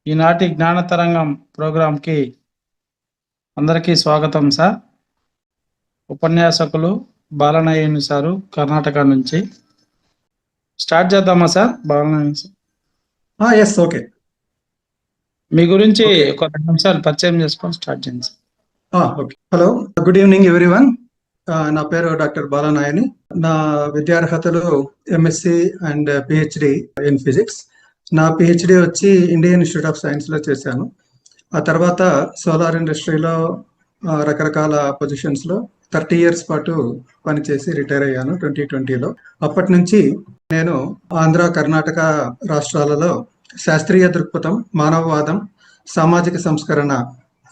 ఈనాటి జ్ఞాన తరంగం ప్రోగ్రాంకి అందరికీ స్వాగతం సార్. ఉపన్యాసకులు బాలనయని సారు కర్ణాటక నుంచి. స్టార్ట్ చేద్దామా sir? Balanayani sir, yes, okay. మీ గురించి ఒక 2 నిమిషాలు పరిచయం చేసుకొని స్టార్ట్ చేయండి sir. Okay. Hello, good evening everyone. నా పేరు డాక్టర్ బాలనాయని. నా విద్యార్హతలు MSc and PhD in physics. నా పిహెచ్డి వచ్చి ఇండియన్ ఇన్స్టిట్యూట్ ఆఫ్ సైన్స్ లో చేశాను. ఆ తర్వాత సోలార్ ఇండస్ట్రీలో రకరకాల పొజిషన్స్ లో 30 years పాటు పనిచేసి రిటైర్ అయ్యాను 2020లో. అప్పటి నుంచి నేను ఆంధ్ర, కర్ణాటక రాష్ట్రాలలో శాస్త్రీయ దృక్పథం, మానవవాదం, సామాజిక సంస్కరణ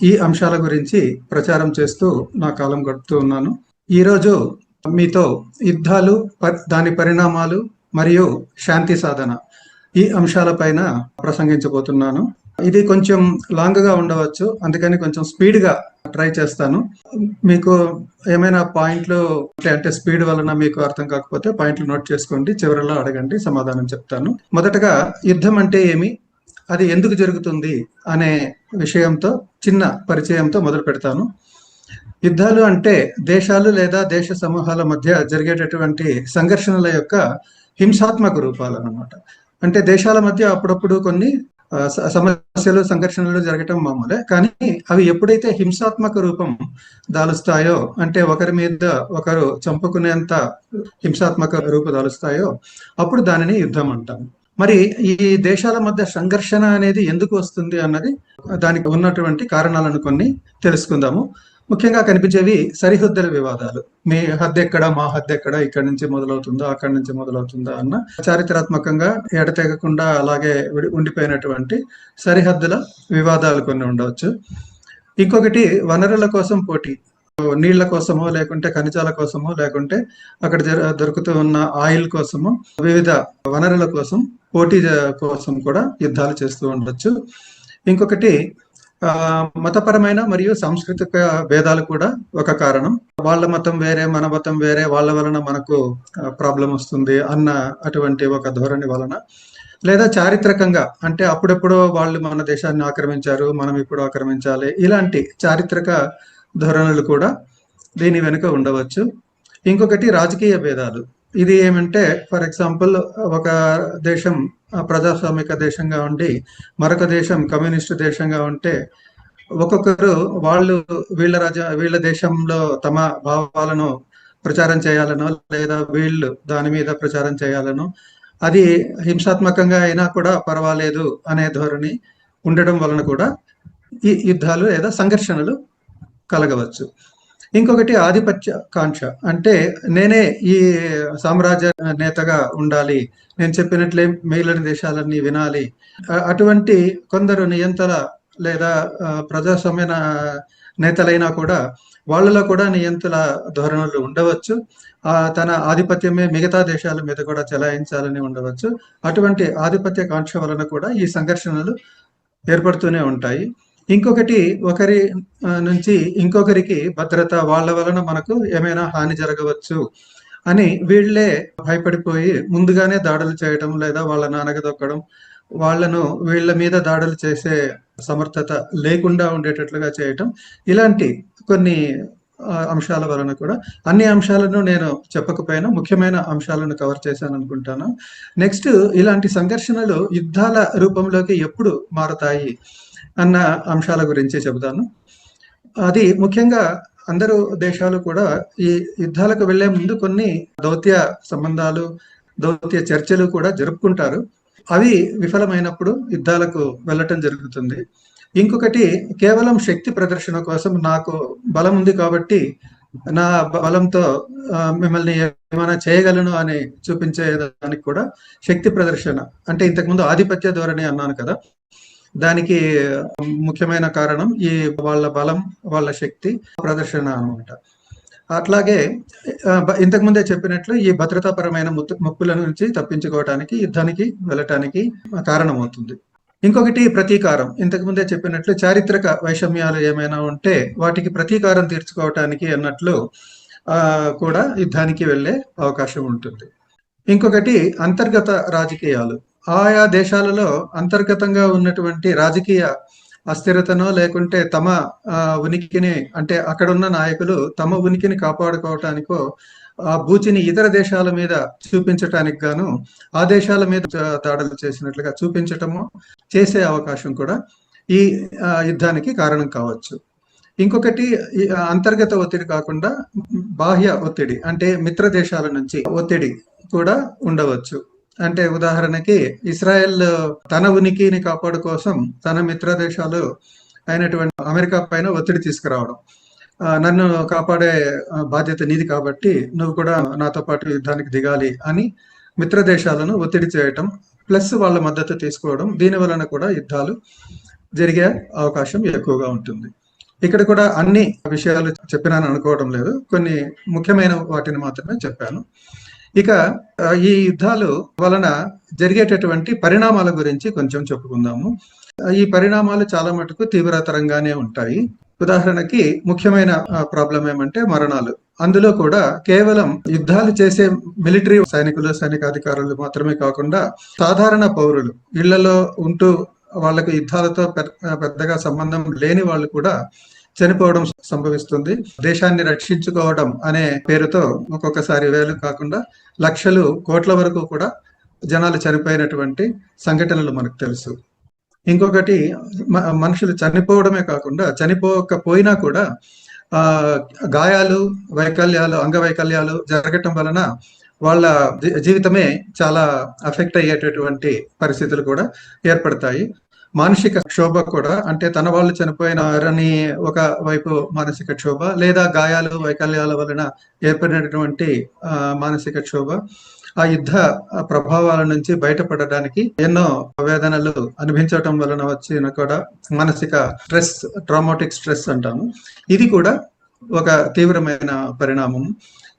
ఈ అంశాల గురించి ప్రచారం చేస్తూ నా కాలం గడుపుతూ ఉన్నాను. ఈరోజు మీతో యుద్ధాలు, దాని పరిణామాలు మరియు శాంతి సాధన ఈ అంశాలపైన ప్రసంగించబోతున్నాను. ఇది కొంచెం లాంగ్ గా ఉండవచ్చు, అందుకని కొంచెం స్పీడ్ గా ట్రై చేస్తాను. మీకు ఏమైనా పాయింట్లు అంటే స్పీడ్ వలన మీకు అర్థం కాకపోతే పాయింట్లు నోట్ చేసుకోండి, చివరిలో అడగండి, సమాధానం చెప్తాను. మొదటగా యుద్ధం అంటే ఏమి, అది ఎందుకు జరుగుతుంది అనే విషయంతో చిన్న పరిచయంతో మొదలు పెడతాను. యుద్ధాలు అంటే దేశాలు లేదా దేశ సమూహాల మధ్య జరిగేటటువంటి సంఘర్షణల యొక్క హింసాత్మక రూపాలు అన్నమాట. అంటే దేశాల మధ్య అప్పుడప్పుడు కొన్ని సమస్యలు, సంఘర్షణలు జరగటం మామూలే, కానీ అవి ఎప్పుడైతే హింసాత్మక రూపం దాలుస్తాయో, అంటే ఒకరి మీద ఒకరు చంపుకునేంత హింసాత్మక రూపు దాలుస్తాయో అప్పుడు దానిని యుద్ధం అంటాం. మరి ఈ దేశాల మధ్య సంఘర్షణ అనేది ఎందుకు వస్తుంది అన్నది, దానికి ఉన్నటువంటి కారణాలను కొన్ని తెలుసుకుందాము. ముఖ్యంగా కనిపించేవి సరిహద్దుల వివాదాలు. మీ హద్దు ఎక్కడ, మా హద్దు ఎక్కడ, ఇక్కడి నుంచి మొదలవుతుందా అక్కడి నుంచి మొదలవుతుందా అన్న చారిత్రాత్మకంగా ఎడతెగకుండా అలాగే ఉండిపోయినటువంటి సరిహద్దుల వివాదాలు కొన్ని ఉండవచ్చు. ఇంకొకటి వనరుల కోసం పోటీ, నీళ్ల కోసమో లేకుంటే ఖనిజాల కోసమో లేకుంటే అక్కడ దొరుకుతూ ఉన్న ఆయిల్ కోసమో వివిధ వనరుల కోసం పోటీ కోసం కూడా యుద్ధాలు చేస్తూ ఉండొచ్చు. ఇంకొకటి మతపరమైన మరియు సాంస్కృతిక భేదాలు కూడా ఒక కారణం. వాళ్ళ మతం వేరే, మన మతం వేరే, వాళ్ళ వలన మనకు ప్రాబ్లం వస్తుంది అన్న అటువంటి ఒక ధోరణి వలన, లేదా చారిత్రకంగా అంటే అప్పుడెప్పుడో వాళ్ళు మన దేశాన్ని ఆక్రమించారు, మనం ఇప్పుడు ఆక్రమించాలి, ఇలాంటి చారిత్రక ధోరణులు కూడా దీని వెనుక ఉండవచ్చు. ఇంకొకటి రాజకీయ భేదాలు. ఇది ఏమంటే, ఫర్ ఎగ్జాంపుల్, ఒక దేశం ప్రజాస్వామిక దేశంగా ఉండి మరొక దేశం కమ్యూనిస్టు దేశంగా ఉంటే ఒక్కొక్కరు వాళ్ళు వీళ్ళ దేశంలో తమ భావాలను ప్రచారం చేయాలనో లేదా వీళ్ళు దాని మీద ప్రచారం చేయాలనో, అది హింసాత్మకంగా అయినా కూడా పర్వాలేదు అనే ధోరణి ఉండడం వలన కూడా ఈ యుద్ధాలు లేదా సంఘర్షణలు కలగవచ్చు. ఇంకొకటి ఆధిపత్య కాంక్ష. అంటే నేనే ఈ సామ్రాజ్య నేతగా ఉండాలి, నేను చెప్పినట్లే మిగిలిన దేశాలన్నీ వినాలి, అటువంటి కొందరు నియంతల లేదా ప్రజాస్వామ్య నేతలైనా కూడా వాళ్ళలో కూడా నియంతుల ధోరణులు ఉండవచ్చు. తన ఆధిపత్యమే మిగతా దేశాల మీద కూడా చెలాయించాలని ఉండవచ్చు. అటువంటి ఆధిపత్య కాంక్ష వలన కూడా ఈ సంఘర్షణలు ఏర్పడుతూనే ఉంటాయి. ఇంకొకటి, ఒకరి నుంచి ఇంకొకరికి భద్రత, వాళ్ళ వలన మనకు ఏమైనా హాని జరగవచ్చు అని వీళ్ళే భయపడిపోయి ముందుగానే దాడులు చేయడం లేదా వాళ్ళ నానగదొక్కడం, వాళ్లను వీళ్ళ మీద దాడులు చేసే సమర్థత లేకుండా ఉండేటట్లుగా చేయటం, ఇలాంటి కొన్ని అంశాల వలన కూడా, అన్ని అంశాలను నేను చెప్పకపోయినా ముఖ్యమైన అంశాలను కవర్ చేశాను అనుకుంటాను. నెక్స్ట్, ఇలాంటి సంఘర్షణలు యుద్ధాల రూపంలోకి ఎప్పుడు మారతాయి అన్న అంశాల గురించి చెబుతాను. అది ముఖ్యంగా అందరూ దేశాలు కూడా ఈ యుద్ధాలకు వెళ్లే ముందు కొన్ని దౌత్య సంబంధాలు, దౌత్య చర్చలు కూడా జరుపుకుంటారు. అవి విఫలమైనప్పుడు యుద్ధాలకు వెళ్ళటం జరుగుతుంది. ఇంకొకటి, కేవలం శక్తి ప్రదర్శన కోసం, నాకు బలం ఉంది కాబట్టి నా బలంతో మిమ్మల్ని ఏమైనా చేయగలను అని చూపించేదానికి కూడా శక్తి ప్రదర్శన. అంటే ఇంతకుముందు ఆధిపత్య ధోరణి అన్నాను కదా, దానికి ముఖ్యమైన కారణం ఈ వాళ్ళ బలం, వాళ్ళ శక్తి ప్రదర్శన అనమాట. అట్లాగే ఇంతకుముందే చెప్పినట్లు ఈ భద్రతాపరమైన ముప్పుల నుంచి తప్పించుకోవటానికి యుద్ధానికి వెళ్ళటానికి కారణమవుతుంది. ఇంకొకటి ప్రతీకారం. ఇంతకుముందే చెప్పినట్లు చారిత్రక వైషమ్యాలు ఏమైనా ఉంటే వాటికి ప్రతీకారం తీర్చుకోవటానికి అన్నట్లు కూడా యుద్ధానికి వెళ్ళే అవకాశం ఉంటుంది. ఇంకొకటి అంతర్గత రాజకీయాలు. ఆయా దేశాలలో అంతర్గతంగా ఉన్నటువంటి రాజకీయ అస్థిరతనో లేకుంటే తమ ఉనికిని, అంటే అక్కడ ఉన్న నాయకులు తమ ఉనికిని కాపాడుకోవటానికో బూచిని ఇతర దేశాల మీద చూపించటానికి గాను ఆ దేశాల మీద దాడులు చేసినట్లుగా చూపించటము, చేసే అవకాశం కూడా ఈ యుద్ధానికి కారణం కావచ్చు. ఇంకొకటి, అంతర్గత ఒత్తిడి కాకుండా బాహ్య ఒత్తిడి, అంటే మిత్ర దేశాల నుంచి ఒత్తిడి కూడా ఉండవచ్చు. అంటే ఉదాహరణకి ఇస్రాయెల్ తన ఉనికిని కాపాడు కోసం తన మిత్ర దేశాలు అయినటువంటి అమెరికా పైన ఒత్తిడి తీసుకురావడం, నన్ను కాపాడే బాధ్యత నీది కాబట్టి నువ్వు కూడా నాతో పాటు యుద్ధానికి దిగాలి అని మిత్ర దేశాలను ఒత్తిడి చేయటం, ప్లస్ వాళ్ళ మద్దతు తీసుకోవడం, దీని వలన కూడా యుద్ధాలు జరిగే అవకాశం ఎక్కువగా ఉంటుంది. ఇక్కడ కూడా అన్ని విషయాలు చెప్పినాను అనుకోవడం లేదు, కొన్ని ముఖ్యమైన వాటిని మాత్రమే చెప్పాను. ఇక ఈ యుద్ధాలు వలన జరిగేటటువంటి పరిణామాల గురించి కొంచెం చెప్పుకుందాము. ఈ పరిణామాలు చాలా మటుకు తీవ్రతరంగానే ఉంటాయి. ఉదాహరణకి ముఖ్యమైన ప్రాబ్లం ఏమంటే మరణాలు. అందులో కూడా కేవలం యుద్ధాలు చేసే మిలిటరీ సైనికులు, సైనికాధికారులు మాత్రమే కాకుండా సాధారణ పౌరులు, ఇళ్లలో ఉంటూ వాళ్ళకు యుద్ధాలతో పెద్దగా సంబంధం లేని వాళ్ళు కూడా చనిపోవడం సంభవిస్తుంది. దేశాన్ని రక్షించుకోవడం అనే పేరుతో ఒక్కొక్కసారి వేలు కాకుండా లక్షలు, కోట్ల వరకు కూడా జనాలు చనిపోయినటువంటి సంఘటనలు మనకు తెలుసు. ఇంకొకటి, మనుషులు చనిపోవడమే కాకుండా చనిపోకపోయినా కూడా గాయాలు, వైకల్యాలు, అంగవైకల్యాలు జరగటం వలన వాళ్ళ జీవితమే చాలా అఫెక్ట్ అయ్యేటటువంటి పరిస్థితులు కూడా ఏర్పడతాయి. మానసిక క్షోభ కూడా, అంటే తన వాళ్ళు చనిపోయినారని ఒక వైపు మానసిక క్షోభ, లేదా గాయాలు, వైకల్యాల వలన ఏర్పడినటువంటి మానసిక క్షోభ, ఆ యుద్ధ ప్రభావాల నుంచి బయటపడడానికి ఎన్నో వేదనలు అనుభవించటం వలన వచ్చిన కూడా మానసిక స్ట్రెస్, ట్రామాటిక్ స్ట్రెస్ అంటాము. ఇది కూడా ఒక తీవ్రమైన పరిణామం.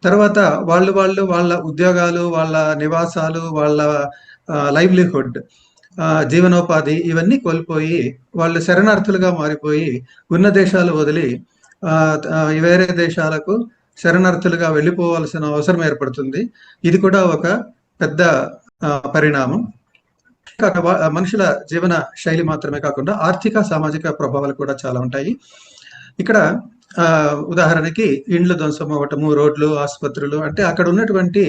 తర్వాత వాళ్ళ ఉద్యోగాలు, వాళ్ళ నివాసాలు, వాళ్ళ లైవ్లీహుడ్, జీవనోపాధి, ఇవన్నీ కోల్పోయి వాళ్ళు శరణార్థులుగా మారిపోయి ఉన్న దేశాలు వదిలి వేరే దేశాలకు శరణార్థులుగా వెళ్ళిపోవాల్సిన అవసరం ఏర్పడుతుంది. ఇది కూడా ఒక పెద్ద పరిణామం. మనుషుల జీవన శైలి మాత్రమే కాకుండా ఆర్థిక, సామాజిక ప్రభావాలు కూడా చాలా ఉంటాయి. ఇక్కడ ఉదాహరణకి ఇండ్లు ధ్వంసం అవ్వటము, రోడ్లు, ఆసుపత్రులు, అంటే అక్కడ ఉన్నటువంటి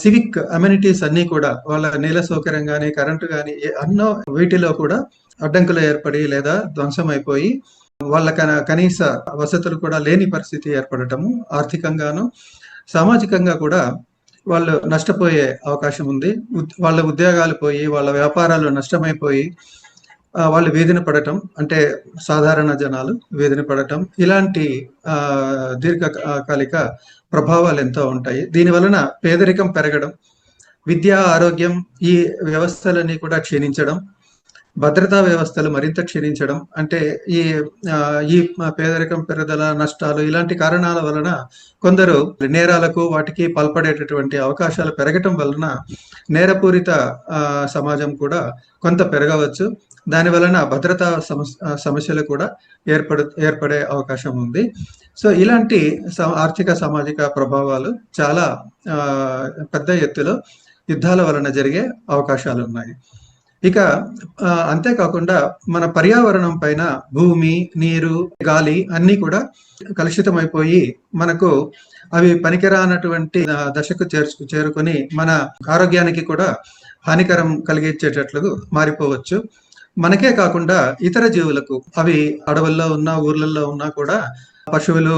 సివిక్ అమ్యూనిటీస్ అన్ని కూడా, వాళ్ళ నీళ్ళ సౌకర్యం కానీ, కరెంటు కానీ, అన్నో వీటిలో కూడా అడ్డంకులు ఏర్పడి లేదా ధ్వంసం అయిపోయి వాళ్ళ కనీస వసతులు కూడా లేని పరిస్థితి ఏర్పడటము, ఆర్థికంగాను సామాజికంగా కూడా వాళ్ళు నష్టపోయే అవకాశం ఉంది. వాళ్ళ ఉద్యోగాలు పోయి, వాళ్ళ వ్యాపారాలు నష్టమైపోయి వాళ్ళు వేధిన పడటం, అంటే సాధారణ జనాలు వేధిన పడటం, ఇలాంటి దీర్ఘకాలిక ప్రభావాలు ఎంతో ఉంటాయి. దీని వలన పేదరికం పెరగడం, విద్యా, ఆరోగ్యం, ఈ వ్యవస్థలన్నీ కూడా క్షీణించడం, భద్రతా వ్యవస్థలు మరింత క్షీణించడం, అంటే ఈ పేదరికం, పెరుగుదల, నష్టాలు, ఇలాంటి కారణాల వలన కొందరు నేరాలకు, వాటికి పాల్పడేటటువంటి అవకాశాలు పెరగటం వలన నేరపూరిత సమాజం కూడా కొంత పెరగవచ్చు. దాని వలన భద్రతా సమస్యలు కూడా ఏర్పడే అవకాశం ఉంది. సో ఇలాంటి ఆర్థిక, సామాజిక ప్రభావాలు చాలా పెద్ద ఎత్తులో యుద్ధాల వలన జరిగే అవకాశాలు ఉన్నాయి. ఇక అంతేకాకుండా మన పర్యావరణం పైన భూమి, నీరు, గాలి అన్నీ కూడా కలుషితమైపోయి మనకు అవి పనికిరానటువంటి దశకు చేరుకొని మన ఆరోగ్యానికి కూడా హానికరం కలిగించేటట్లు మారిపోవచ్చు. మనకే కాకుండా ఇతర జీవులకు, అవి అడవుల్లో ఉన్నా, ఊర్లలో ఉన్నా కూడా, పశువులు,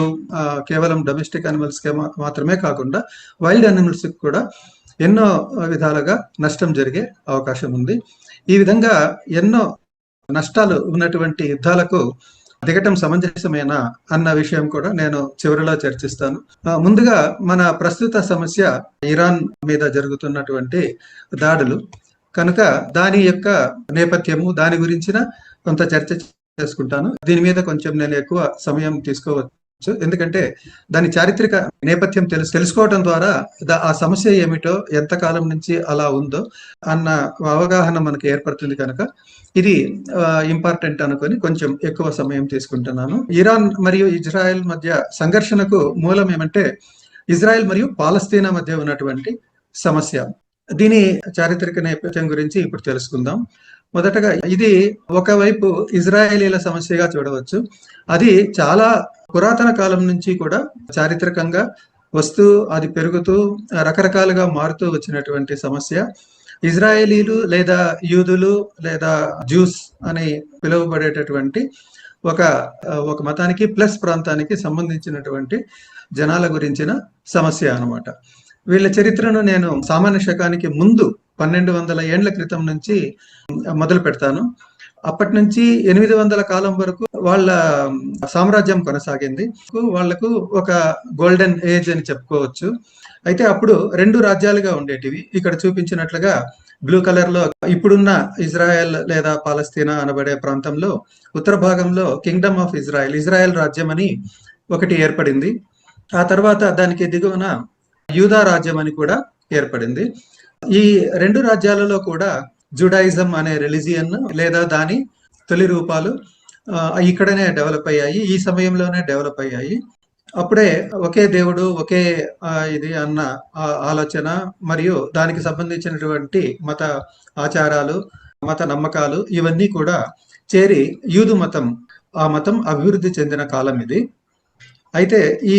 కేవలం డొమెస్టిక్ అనిమల్స్ మాత్రమే కాకుండా వైల్డ్ అనిమల్స్ కూడా ఎన్నో విధాలుగా నష్టం జరిగే అవకాశం ఉంది. ఈ విధంగా ఎన్నో నష్టాలు ఉన్నటువంటి యుద్ధాలకు దిగటం సమంజసమేనా అన్న విషయం కూడా నేను చివరిలో చర్చిస్తాను. ముందుగా మన ప్రస్తుత సమస్య ఇరాన్ మీద జరుగుతున్నటువంటి దాడులు కనుక దాని యొక్క నేపథ్యము, దాని గురించిన కొంత చర్చ చేసుకుంటాను. దీని మీద కొంచెం నేను ఎక్కువ సమయం తీసుకోవచ్చు, ఎందుకంటే దాని చారిత్రక నేపథ్యం తెలుసుకోవడం ద్వారా ఆ సమస్య ఏమిటో, ఎంతకాలం నుంచి అలా ఉందో అన్న అవగాహన మనకు ఏర్పడుతుంది. కనుక ఇది ఇంపార్టెంట్ అనుకొని కొంచెం ఎక్కువ సమయం తీసుకుంటున్నాను. ఇరాన్ మరియు ఇజ్రాయెల్ మధ్య సంఘర్షణకు మూలం ఏమంటే ఇజ్రాయెల్ మరియు పాలస్తీనా మధ్య ఉన్నటువంటి సమస్య. దీని చారిత్రక నేపథ్యం గురించి ఇప్పుడు తెలుసుకుందాం. మొదటగా ఇది ఒకవైపు ఇజ్రాయేలీల సమస్యగా చూడవచ్చు. అది చాలా పురాతన కాలం నుంచి కూడా చారిత్రకంగా వస్తూ అది పెరుగుతూ రకరకాలుగా మారుతూ వచ్చినటువంటి సమస్య. ఇజ్రాయేలీలు లేదా యూదులు లేదా జ్యూస్ అని పిలువబడేటటువంటి ఒక ఒక మతానికి ప్లస్ ప్రాంతానికి సంబంధించినటువంటి జనాల గురించిన సమస్య అన్నమాట. వీళ్ళ చరిత్రను నేను సామాన్య శకానికి ముందు 1200 ఏండ్ల క్రితం నుంచి మొదలు పెడతాను. అప్పటి నుంచి 800 కాలం వరకు వాళ్ళ సామ్రాజ్యం కొనసాగింది. వాళ్లకు ఒక గోల్డెన్ ఏజ్ అని చెప్పుకోవచ్చు. అయితే అప్పుడు 2 రాజ్యాలుగా ఉండేటివి. ఇక్కడ చూపించినట్లుగా బ్లూ కలర్ లో ఇప్పుడున్న ఇజ్రాయెల్ లేదా పాలస్తీనా అనబడే ప్రాంతంలో ఉత్తర భాగంలో కింగ్డమ్ ఆఫ్ ఇజ్రాయెల్ రాజ్యం అని ఒకటి ఏర్పడింది. ఆ తర్వాత దానికి దిగువన యూదా రాజ్యం అని కూడా ఏర్పడింది. ఈ 2 రాజ్యాలలో కూడా జుడాయిజం అనే రిలీజియన్ లేదా దాని తొలి రూపాలు ఇక్కడనే డెవలప్ అయ్యాయి. ఈ సమయంలోనే డెవలప్ అయ్యాయి. అప్పుడే ఒకే దేవుడు ఒకే ఇది అన్న ఆలోచన మరియు దానికి సంబంధించినటువంటి మత ఆచారాలు, మత నమ్మకాలు ఇవన్నీ కూడా చేరి యూదు మతం, ఆ మతం అభివృద్ధి చెందిన కాలం ఇది. అయితే ఈ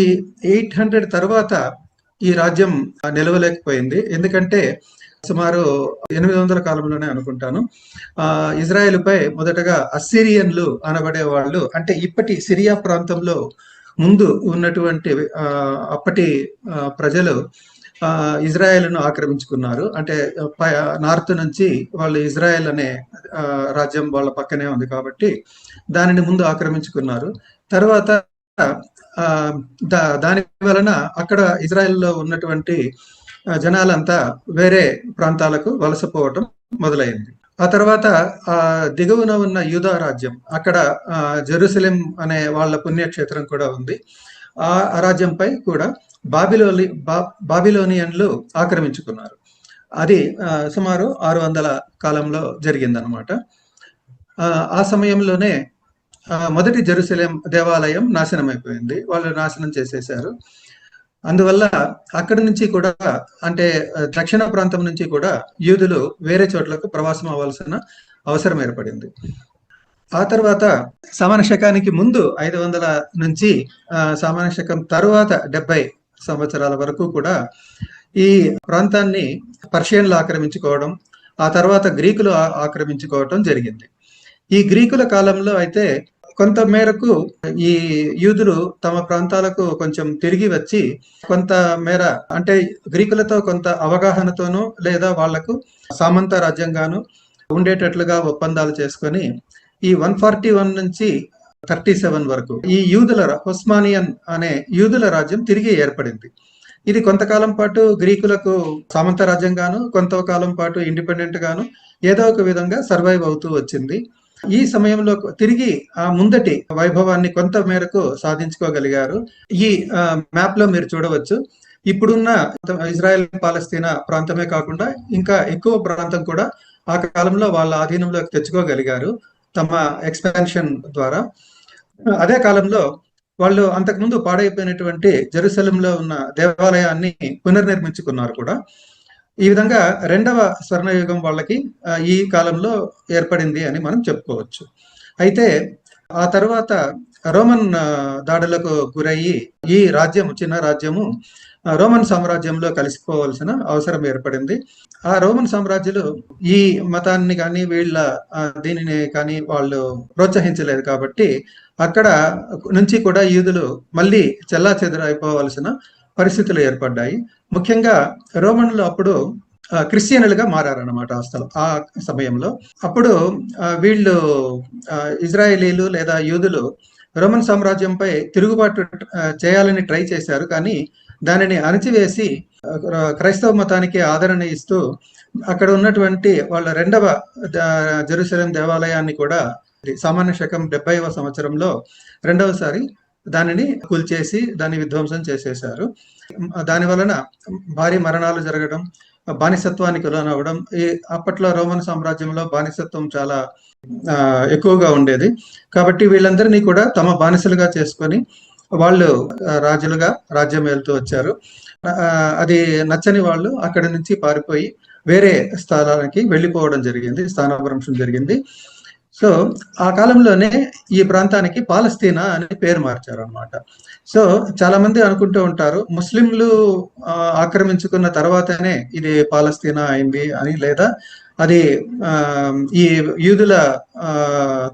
800 తర్వాత ఈ రాజ్యం నిలవలేకపోయింది. ఎందుకంటే సుమారు 800 కాలంలోనే అనుకుంటాను ఇజ్రాయెల్పై మొదటగా అస్సిరియన్లు అనబడే వాళ్ళు, అంటే ఇప్పటి సిరియా ప్రాంతంలో ముందు ఉన్నటువంటి అప్పటి ప్రజలు ఇజ్రాయెల్ను ఆక్రమించుకున్నారు. అంటే నార్త్ నుంచి వాళ్ళు ఇజ్రాయెల్ అనే రాజ్యం వాళ్ళ పక్కనే ఉంది కాబట్టి దానిని ముందు ఆక్రమించుకున్నారు. తర్వాత దాని వలన అక్కడ ఇజ్రాయెల్లో ఉన్నటువంటి జనాలంతా వేరే ప్రాంతాలకు వలసపోవటం మొదలైంది. ఆ తర్వాత దిగువన ఉన్న యూదా రాజ్యం, అక్కడ జెరూసలేం అనే వాళ్ళ పుణ్యక్షేత్రం కూడా ఉంది. ఆ రాజ్యంపై కూడా బాబిలోనియన్లు ఆక్రమించుకున్నారు. అది సుమారు 600 కాలంలో జరిగిందనమాట. ఆ సమయంలోనే మొదటి జెరూసలేం దేవాలయం నాశనం అయిపోయింది. వాళ్ళు నాశనం చేసేశారు. అందువల్ల అక్కడి నుంచి కూడా, అంటే దక్షిణ ప్రాంతం నుంచి కూడా యూదులు వేరే చోట్లకు ప్రవాసం అవ్వాల్సిన అవసరం ఏర్పడింది. ఆ తర్వాత సామాన్య శకానికి ముందు 500 నుంచి సామాన్య శకం తరువాత 70 సంవత్సరాల వరకు కూడా ఈ ప్రాంతాన్ని పర్షియన్లు ఆక్రమించుకోవడం, ఆ తర్వాత గ్రీకులు ఆక్రమించుకోవడం జరిగింది. ఈ గ్రీకుల కాలంలో అయితే కొంత మేరకు ఈ యూదులు తమ ప్రాంతాలకు కొంచెం తిరిగి వచ్చి కొంత మేర, అంటే గ్రీకులతో కొంత అవగాహనతోనూ లేదా వాళ్లకు సామంత రాజ్యంగాను ఉండేటట్లుగా ఒప్పందాలు చేసుకొని ఈ 141 నుంచి 37 వరకు ఈ ఉస్మానియన్ అనే యూదుల రాజ్యం తిరిగి ఏర్పడింది. ఇది కొంతకాలం పాటు గ్రీకులకు సామంత రాజ్యంగాను, కొంతకాలం పాటు ఇండిపెండెంట్ గాను ఏదో ఒక విధంగా సర్వైవ్ అవుతూ వచ్చింది. ఈ సమయంలో తిరిగి ఆ ముందటి వైభవాన్ని కొంత మేరకు సాధించుకోగలిగారు. ఈ మ్యాప్ లో మీరు చూడవచ్చు, ఇప్పుడున్న ఇజ్రాయెల్ పాలస్తీనా ప్రాంతమే కాకుండా ఇంకా ఎక్కువ ప్రాంతం కూడా ఆ కాలంలో వాళ్ళ ఆధీనంలోకి తెచ్చుకోగలిగారు తమ ఎక్స్పాన్షన్ ద్వారా. అదే కాలంలో వాళ్ళు అంతకుముందు పాడైపోయినటువంటి జెరూసలంలో ఉన్న దేవాలయాన్ని పునర్నిర్మించుకున్నారు కూడా. ఈ విధంగా 2వ స్వర్ణయుగం వాళ్ళకి ఈ కాలంలో ఏర్పడింది అని మనం చెప్పుకోవచ్చు. అయితే ఆ తర్వాత రోమన్ దాడులకు గురయ్యి ఈ రాజ్యం, చిన్న రాజ్యము రోమన్ సామ్రాజ్యంలో కలిసిపోవలసిన అవసరం ఏర్పడింది. ఆ రోమన్ సామ్రాజ్యులు ఈ మతాన్ని కానీ వీళ్ళ దీనిని కానీ వాళ్ళు ప్రోత్సహించలేదు కాబట్టి అక్కడ నుంచి కూడా యూదులు మళ్ళీ చెల్లాచెదురైపోవలసిన పరిస్థితులు ఏర్పడ్డాయి. ముఖ్యంగా రోమన్లు అప్పుడు క్రిస్టియన్లుగా మారారన్నమాట ఆ సమయంలో. అప్పుడు వీళ్ళు ఇజ్రాయేలీలు లేదా యూదులు రోమన్ సామ్రాజ్యంపై తిరుగుబాటు చేయాలని ట్రై చేశారు, కానీ దానిని అణచివేసి క్రైస్తవ మతానికి ఆదరణ ఇస్తూ అక్కడ ఉన్నటువంటి వాళ్ళ 2వ జెరూసలేం దేవాలయాన్ని కూడా సామాన్య శకం 70వ సంవత్సరంలో 2వసారి దానిని కూల్చేసి దాన్ని విధ్వంసం చేసేశారు. దాని వలన భారీ మరణాలు జరగడం, బానిసత్వానికి లోనవ్వడం. ఈ అప్పట్లో రోమన్ సామ్రాజ్యంలో బానిసత్వం చాలా ఎక్కువగా ఉండేది కాబట్టి వీళ్ళందరినీ కూడా తమ బానిసలుగా చేసుకొని వాళ్ళు రాజులుగా రాజ్యం వెళ్తూ వచ్చారు. అది నచ్చని వాళ్ళు అక్కడి నుంచి పారిపోయి వేరే స్థలానికి వెళ్ళిపోవడం జరిగింది, స్థానభ్రంశం జరిగింది. సో ఆ కాలంలోనే ఈ ప్రాంతానికి పాలస్తీనా అనే పేరు మార్చారు అనమాట. సో చాలా మంది అనుకుంటూ ఉంటారు ముస్లింలు ఆక్రమించుకున్న తర్వాతనే ఇది పాలస్తీనా అయింది అని, లేదా అది ఈ యూదుల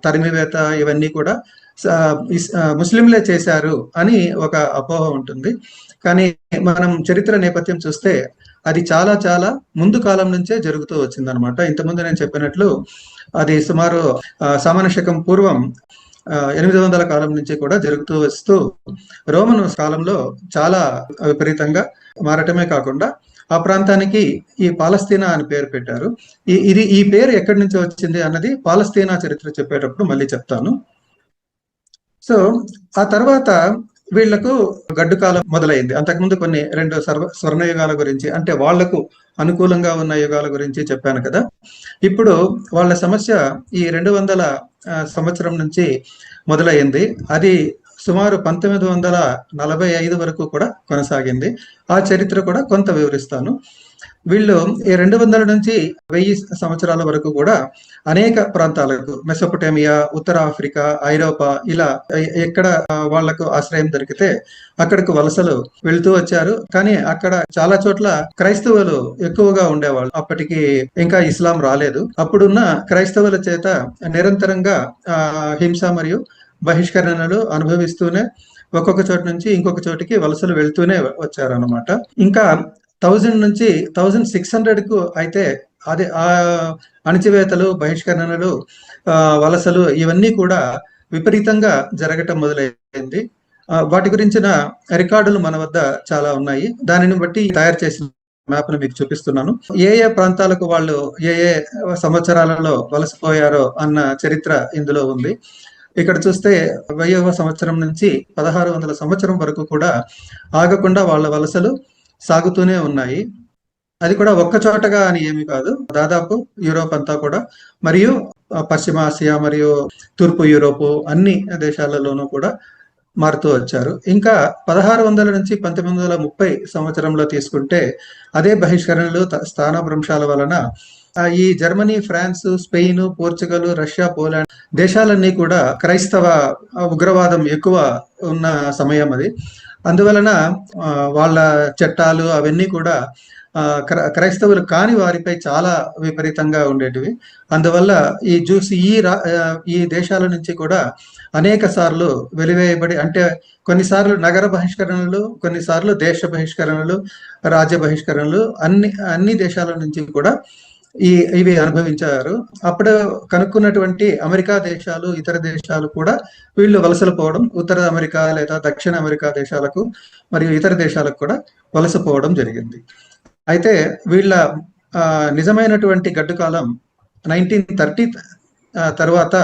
తరిమివేత ఇవన్నీ కూడా ముస్లింలే చేశారు అని ఒక అపోహ ఉంటుంది. కానీ మనం చరిత్ర నేపథ్యం చూస్తే అది చాలా చాలా ముందు కాలం నుంచే జరుగుతూ వచ్చిందనమాట. ఇంతకుముందు నేను చెప్పినట్లు అది సుమారు సామాన్య శకం పూర్వం 800 కాలం నుంచి కూడా జరుగుతూ వస్తూ రోమన్ కాలంలో చాలా విపరీతంగా మారటమే కాకుండా ఆ ప్రాంతానికి ఈ పాలస్తీనా అని పేరు పెట్టారు. ఈ పేరు ఎక్కడి నుంచి వచ్చింది అన్నది పాలస్తీనా చరిత్ర చెప్పేటప్పుడు మళ్ళీ చెప్తాను. సో ఆ తర్వాత వీళ్లకు గడ్డు కాలం మొదలైంది. అంతకుముందు కొన్ని 2 స్వర్ణయుగాల గురించి, అంటే వాళ్లకు అనుకూలంగా ఉన్న యుగాల గురించి చెప్పాను కదా. ఇప్పుడు వాళ్ళ సమస్య ఈ 200 సంవత్సరం నుంచి మొదలైంది. అది సుమారు 1945 వరకు కూడా కొనసాగింది. ఆ చరిత్ర కూడా కొంత వివరిస్తాను. వీళ్ళు ఈ 200 నుంచి 1000 సంవత్సరాల వరకు కూడా అనేక ప్రాంతాలకు, మెసొపొటేమియా, ఉత్తర ఆఫ్రికా, ఐరోపా, ఇలా ఎక్కడ వాళ్లకు ఆశ్రయం దొరికితే అక్కడికి వలసలు వెళ్తూ వచ్చారు. కానీ అక్కడ చాలా చోట్ల క్రైస్తవులు ఎక్కువగా ఉండేవాళ్ళు. అప్పటికి ఇంకా ఇస్లాం రాలేదు. అప్పుడున్న క్రైస్తవుల చేత నిరంతరంగా హింస మరియు బహిష్కరణలు అనుభవిస్తూనే ఒక్కొక్క చోటు నుంచి ఇంకొక చోటికి వలసలు వెళ్తూనే వచ్చారన్నమాట. ఇంకా 1000 నుంచి 1600కు అయితే అదే ఆ అణచివేతలు, బహిష్కరణలు, వలసలు ఇవన్నీ కూడా విపరీతంగా జరగటం మొదలైంది. వాటి గురించిన రికార్డులు మన వద్ద చాలా ఉన్నాయి. దానిని బట్టి తయారు చేసిన మ్యాప్ను మీకు చూపిస్తున్నాను. ఏ ఏ ప్రాంతాలకు వాళ్ళు ఏ ఏ సంవత్సరాలలో వలసపోయారో అన్న చరిత్ర ఇందులో ఉంది. ఇక్కడ చూస్తే 1000వ సంవత్సరం నుంచి 1600 సంవత్సరం వరకు కూడా ఆగకుండా వాళ్ళ వలసలు సాగుతూనే ఉన్నాయి. అది కూడా ఒక్క చోటగా అని ఏమి కాదు, దాదాపు యూరోప్ అంతా కూడా, మరియు పశ్చిమ ఆసియా మరియు తూర్పు యూరోపు అన్ని దేశాలలోనూ కూడా మారుతూ వచ్చారు. ఇంకా 1600 నుంచి 1930 సంవత్సరంలో తీసుకుంటే అదే బహిష్కరణలు, స్థానభ్రంశాల వలన ఈ Germany, France, Spain, Portugal, Russia, Poland దేశాలన్నీ కూడా క్రైస్తవ ఉగ్రవాదం ఎక్కువ ఉన్న సమయం అది. అందువలన వాళ్ళ చట్టాలు అవన్నీ కూడా క్రైస్తవులు కాని వారిపై చాలా విపరీతంగా ఉండేటివి. అందువల్ల ఈ దేశాల నుంచి కూడా అనేక సార్లు వెలివేయబడి, అంటే కొన్నిసార్లు నగర బహిష్కరణలు, కొన్నిసార్లు దేశ బహిష్కరణలు, రాజ్య బహిష్కరణలు, అన్ని దేశాల నుంచి కూడా ఇవి అనుభవించారు. అప్పుడు కనుక్కున్నటువంటి అమెరికా దేశాలు, ఇతర దేశాలు కూడా వీళ్ళు వలసలు పోవడం, ఉత్తర అమెరికా లేదా దక్షిణ అమెరికా దేశాలకు మరియు ఇతర దేశాలకు కూడా వలసపోవడం జరిగింది. అయితే వీళ్ళ నిజమైనటువంటి గడ్డు కాలం 1930 తర్వాత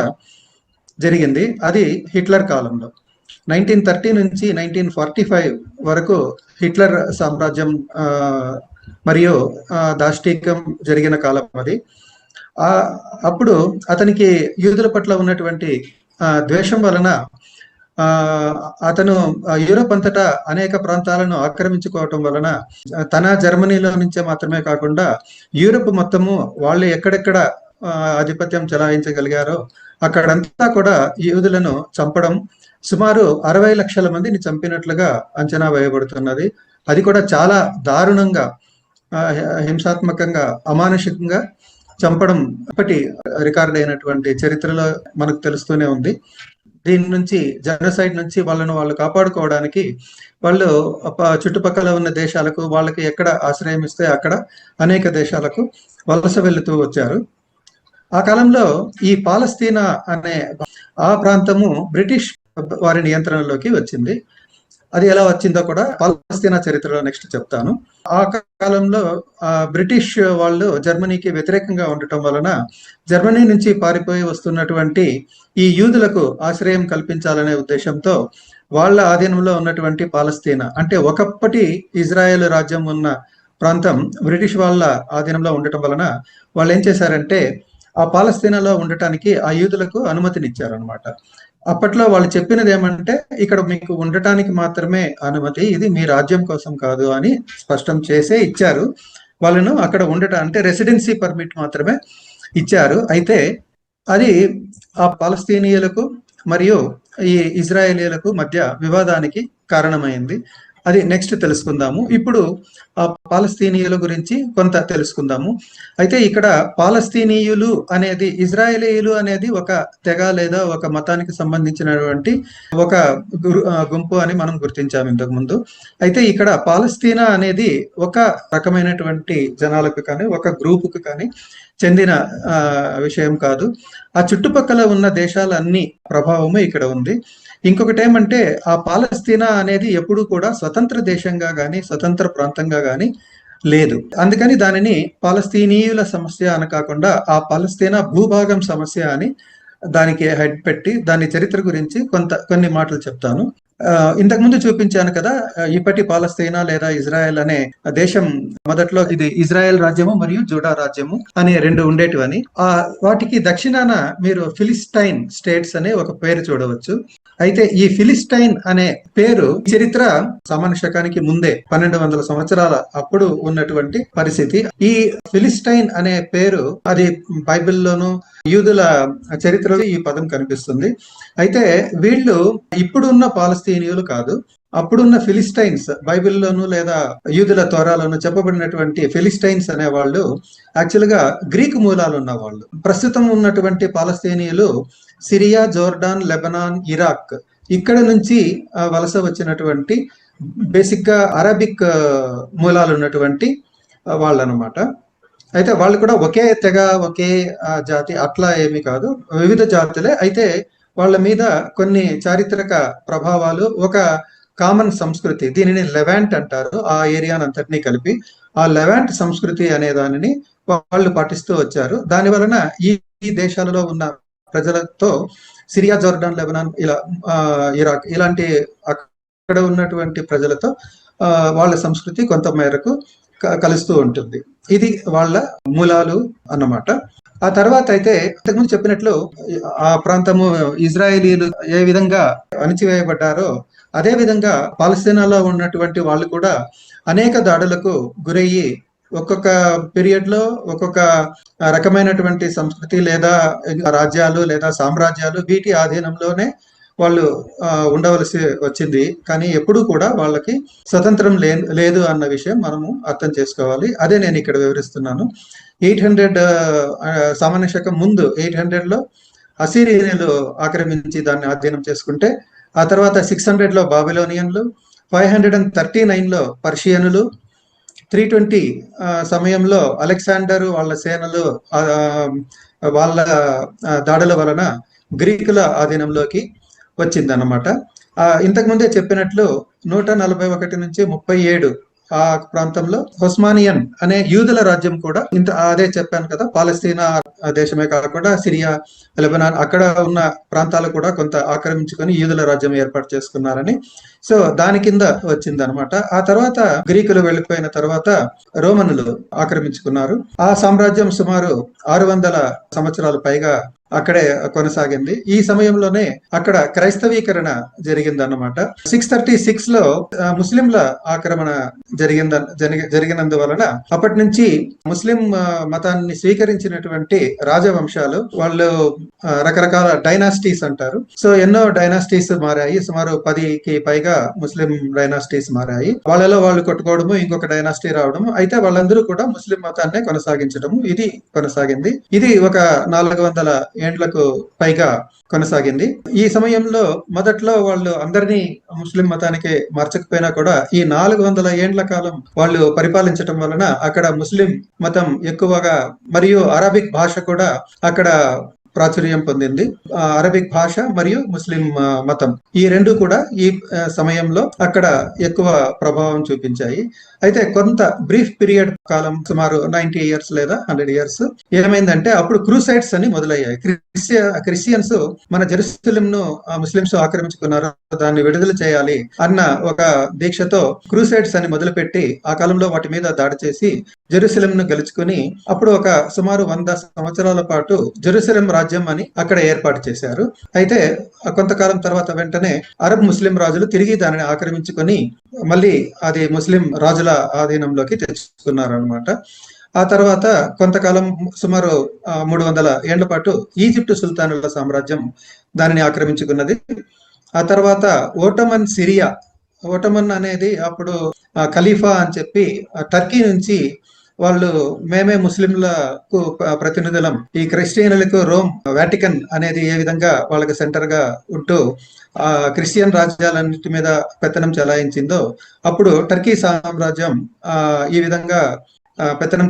జరిగింది. అది హిట్లర్ కాలంలో. 1930 నుంచి 1945 వరకు హిట్లర్ సామ్రాజ్యం మరియు దాష్టీకం జరిగిన కాలం అది. అప్పుడు అతనికి యూదుల పట్ల ఉన్నటువంటి ద్వేషం వలన అతను యూరోప్ అంతటా అనేక ప్రాంతాలను ఆక్రమించుకోవటం వలన తన జర్మనీలో నుంచే మాత్రమే కాకుండా యూరోప్ మొత్తము వాళ్ళు ఎక్కడెక్కడ ఆధిపత్యం చెలాయించగలిగారో అక్కడంతా కూడా యూదులను చంపడం, సుమారు 60 లక్షల మందిని చంపినట్లుగా అంచనా వేయబడుతున్నది. అది కూడా చాలా దారుణంగా, హింసాత్మకంగా, అమానుషికంగా చంపడం ఇప్పటి రికార్డ్ అయినటువంటి చరిత్రలో మనకు తెలుస్తూనే ఉంది. దీని నుంచి, జెనోసైడ్ నుంచి వాళ్ళు కాపాడుకోవడానికి వాళ్ళు చుట్టుపక్కల ఉన్న దేశాలకు, వాళ్ళకి ఎక్కడ ఆశ్రయం ఇస్తే అక్కడ అనేక దేశాలకు వలస వెళుతూ వచ్చారు. ఆ కాలంలో ఈ పాలస్తీనా అనే ఆ ప్రాంతము బ్రిటిష్ వారి నియంత్రణలోకి వచ్చింది. అది ఎలా వచ్చిందో కూడా పాలస్తీనా చరిత్రలో నెక్స్ట్ చెప్తాను. ఆ కాలంలో బ్రిటిష్ వాళ్ళు జర్మనీకి వ్యతిరేకంగా ఉండటం వలన జర్మనీ నుంచి పారిపోయి వస్తున్నటువంటి ఈ యూదులకు ఆశ్రయం కల్పించాలనే ఉద్దేశంతో వాళ్ళ ఆధీనంలో ఉన్నటువంటి పాలస్తీనా, అంటే ఒకప్పటి ఇజ్రాయెల్ రాజ్యం ఉన్న ప్రాంతం బ్రిటిష్ వాళ్ళ ఆధీనంలో ఉండటం వలన వాళ్ళు ఏం చేశారంటే ఆ పాలస్తీనాలో ఉండటానికి ఆ యూదులకు అనుమతినిచ్చారనమాట. అప్పట్లో వాళ్ళు చెప్పినది ఏమంటే, ఇక్కడ మీకు ఉండటానికి మాత్రమే అనుమతి, ఇది మీ రాజ్యం కోసం కాదు అని స్పష్టం చేసే ఇచ్చారు. వాళ్ళను అక్కడ అంటే రెసిడెన్సీ పర్మిట్ మాత్రమే ఇచ్చారు. అయితే అది ఆ పాలస్తీనియులకు మరియు ఈ ఇజ్రాయేలీలకు మధ్య వివాదానికి కారణమైంది. అది నెక్స్ట్ తెలుసుకుందాము. ఇప్పుడు ఆ పాలస్తీనియుల గురించి కొంత తెలుసుకుందాము. అయితే ఇక్కడ పాలస్తీనియులు అనేది, ఇజ్రాయేలీయులు అనేది ఒక తెగ లేదా ఒక మతానికి సంబంధించినటువంటి ఒక గుంపు అని మనం గుర్తించాము ఇంతకు ముందు. అయితే ఇక్కడ పాలస్తీనా అనేది ఒక రకమైనటువంటి జనాలకు కానీ ఒక గ్రూపుకు కానీ చెందిన విషయం కాదు. ఆ చుట్టుపక్కల ఉన్న దేశాలన్నీ ప్రభావము ఇక్కడ ఉంది. ఇంకొకటి ఏమంటే, ఆ పాలస్తీనా అనేది ఎప్పుడు కూడా స్వతంత్ర దేశంగా కానీ స్వతంత్ర ప్రాంతంగా కానీ లేదు. అందుకని దానిని పాలస్తీనీయుల సమస్య అని కాకుండా ఆ పాలస్తీనా భూభాగం సమస్య అని దానికి హెడ్ పెట్టి దాని చరిత్ర గురించి కొన్ని మాటలు చెప్తాను. ఇంతకు ముందు చూపించాను కదా, ఇప్పటి పాలస్తీనా లేదా ఇజ్రాయెల్ అనే దేశం మొదట్లో ఇది ఇజ్రాయెల్ రాజ్యము మరియు జూడా రాజ్యము అనే రెండు ఉండేటివని. వాటికి దక్షిణాన మీరు ఫిలిస్టైన్ స్టేట్స్ అనే ఒక పేరు చూడవచ్చు. అయితే ఈ ఫిలిస్టైన్ అనే పేరు చరిత్ర సామాన్య శకానికి ముందే 1200 సంవత్సరాల అప్పుడు ఉన్నటువంటి పరిస్థితి. ఈ ఫిలిస్టైన్ అనే పేరు అది బైబిల్లోను యూదుల చరిత్రలో ఈ పదం కనిపిస్తుంది. అయితే వీళ్ళు ఇప్పుడున్న పాలస్తీనియులు కాదు, అప్పుడున్న ఫిలిస్టైన్స్, బైబిల్లోను లేదా యూదుల తోరాలోను చెప్పబడినటువంటి ఫిలిస్టైన్స్ అనే వాళ్ళు యాక్చువల్ గా గ్రీకు మూలాలు ఉన్న వాళ్ళు. ప్రస్తుతం ఉన్నటువంటి పాలస్తీనియులు సిరియా, జోర్డాన్, లెబనాన్, ఇరాక్ ఇక్కడ నుంచి వలస వచ్చినటువంటి బేసిక్ గా అరబిక్ మూలాలు ఉన్నటువంటి వాళ్ళు అనమాట. అయితే వాళ్ళు కూడా ఒకే తెగ, ఒకే జాతి అట్లా ఏమీ కాదు, వివిధ జాతులే. అయితే వాళ్ళ మీద కొన్ని చారిత్రక ప్రభావాలు, ఒక కామన్ సంస్కృతి, దీనిని లెవాంట్ అంటారు, ఆ ఏరియాని అంతటినీ కలిపి ఆ లెవాంట్ సంస్కృతి అనే దానిని వాళ్ళు పాటిస్తూ వచ్చారు. దాని వలన ఈ దేశాలలో ఉన్న ప్రజలతో, సిరియా, జోర్డాన్, లెబనాన్, ఇరాక్ ఇలాంటి అక్కడ ఉన్నటువంటి ప్రజలతో వాళ్ళ సంస్కృతి కొంత మేరకు కలుస్తూ ఉంటుంది. ఇది వాళ్ళ మూలాలు అన్నమాట. ఆ తర్వాత అయితే ఇంతకుముందు చెప్పినట్లు ఆ ప్రాంతము ఇజ్రాయేలీలు ఏ విధంగా అణిచివేయబడ్డారో అదే విధంగా పాలస్తీనాలో ఉన్నటువంటి వాళ్ళు కూడా అనేక దాడులకు గురయ్యి ఒక్కొక్క పీరియడ్ లో ఒక్కొక్క రకమైనటువంటి సంస్కృతి లేదా రాజ్యాలు లేదా సామ్రాజ్యాలు వీటి ఆధీనంలోనే వాళ్ళు ఉండవలసి వచ్చింది. కానీ ఎప్పుడూ కూడా వాళ్ళకి స్వతంత్రం లేదు అన్న విషయం మనము అర్థం చేసుకోవాలి. అదే నేను ఇక్కడ వివరిస్తున్నాను. 800 సామాన్య శకం ముందు 800లో అసీరియన్లు ఆక్రమించి దాన్ని అధ్యయనం చేసుకుంటే, ఆ తర్వాత 600లో బాబిలోనియన్లు, 539లో పర్షియనులు, 320 సమయంలో అలెగ్జాండర్ వాళ్ళ సేనలు వాళ్ళ దాడుల వలన గ్రీకుల ఆధీనంలోకి వచ్చిందన్నమాట. ఇంతకుముందే చెప్పినట్లు 141 నుంచి 37 ఆ ప్రాంతంలో ఒస్మానియన్ అనే యూదుల రాజ్యం కూడా అదే చెప్పాను కదా, పాలస్తీనా దేశమే కాకుండా సిరియా, లెబనాన్ అక్కడ ఉన్న ప్రాంతాలు కూడా కొంత ఆక్రమించుకొని యూదుల రాజ్యం ఏర్పాటు చేసుకున్నారని. సో దాని కింద వచ్చింది అనమాట. ఆ తర్వాత గ్రీకులు వెళ్ళిపోయిన తర్వాత రోమనులు ఆక్రమించుకున్నారు. ఆ సామ్రాజ్యం సుమారు 600 సంవత్సరాలు పైగా అక్కడే కొనసాగింది. ఈ సమయంలోనే అక్కడ క్రైస్తవీకరణ జరిగిందన్నమాట. 636లో ముస్లింల ఆక్రమణ జరిగినందువలన అప్పటి నుంచి ముస్లిం మతాన్ని స్వీకరించినటువంటి రాజవంశాలు వాళ్ళు రకరకాల డైనాసిటీస్ అంటారు. సో ఎన్నో డైనాసిటీస్ మారాయి. సుమారు 10కి పైగా ముస్లిం డైనాసిటీస్ మారాయి. వాళ్ళలో వాళ్ళు కొట్టుకోవడము, ఇంకొక డైనాసిటీ రావడము. అయితే వాళ్ళందరూ కూడా ముస్లిం మతాన్నే కొనసాగించడము ఇది కొనసాగింది. ఇది ఒక 400 ఏండ్లకు పైగా కొనసాగింది. ఈ సమయంలో మొదట్లో వాళ్ళు అందరినీ ముస్లిం మతానికి మార్చకపోయినా కూడా ఈ 400 ఏండ్ల కాలం వాళ్ళు పరిపాలించడం వలన అక్కడ ముస్లిం మతం ఎక్కువగా మరియు అరబిక్ భాష కూడా అక్కడ ప్రాచుర్యం పొందింది. అరబిక్ భాష మరియు ముస్లిం మతం ఈ రెండు కూడా ఈ సమయంలో అక్కడ ఎక్కువ ప్రభావం చూపించాయి. అయితే కొంత బ్రీఫ్ పీరియడ్ కాలం, సుమారు 90 years లేదా 100 years ఏమైందంటే అప్పుడు క్రూసైడ్స్ అని మొదలయ్యాయి. క్రిస్టియన్స్ మన జెరూసలేం ను ముస్లింస్ ఆక్రమించుకున్నారు, దాన్ని విడుదల చేయాలి అన్న ఒక దీక్షతో క్రూసైడ్స్ అని మొదలుపెట్టి ఆ కాలంలో వాటి మీద దాడి చేసి జెరూసలేం ను గెలుచుకుని అప్పుడు ఒక సుమారు 100 సంవత్సరాల పాటు జెరూసలేం రాజ్యం అని అక్కడ ఏర్పాటు చేశారు. అయితే కొంతకాలం తర్వాత వెంటనే అరబ్ ముస్లిం రాజులు తిరిగి దానిని ఆక్రమించుకొని మళ్ళీ అది ముస్లిం రాజుల ఆధీనంలోకి తెచ్చుకున్నారు అనమాట. ఆ తర్వాత కొంతకాలం సుమారు 300 ఏళ్ల పాటు ఈజిప్టు సుల్తానుల సామ్రాజ్యం దానిని ఆక్రమించుకున్నది. ఆ తర్వాత ఓటమన్ సిరియా, ఓటమన్ అనేది అప్పుడు ఖలీఫా అని చెప్పి టర్కీ నుంచి వాళ్ళు మేమే ముస్లింలకు ప్రతినిధులం, ఈ క్రిస్టియన్లకు రోమ్ వాటికన్ అనేది ఏ విధంగా వాళ్ళకి సెంటర్ గా ఉంటూ క్రిస్టియన్ రాజ్యాలన్నిటి మీద పెత్తనం చెలాయించిందో అప్పుడు టర్కీ సామ్రాజ్యం ఈ విధంగా పెత్తనం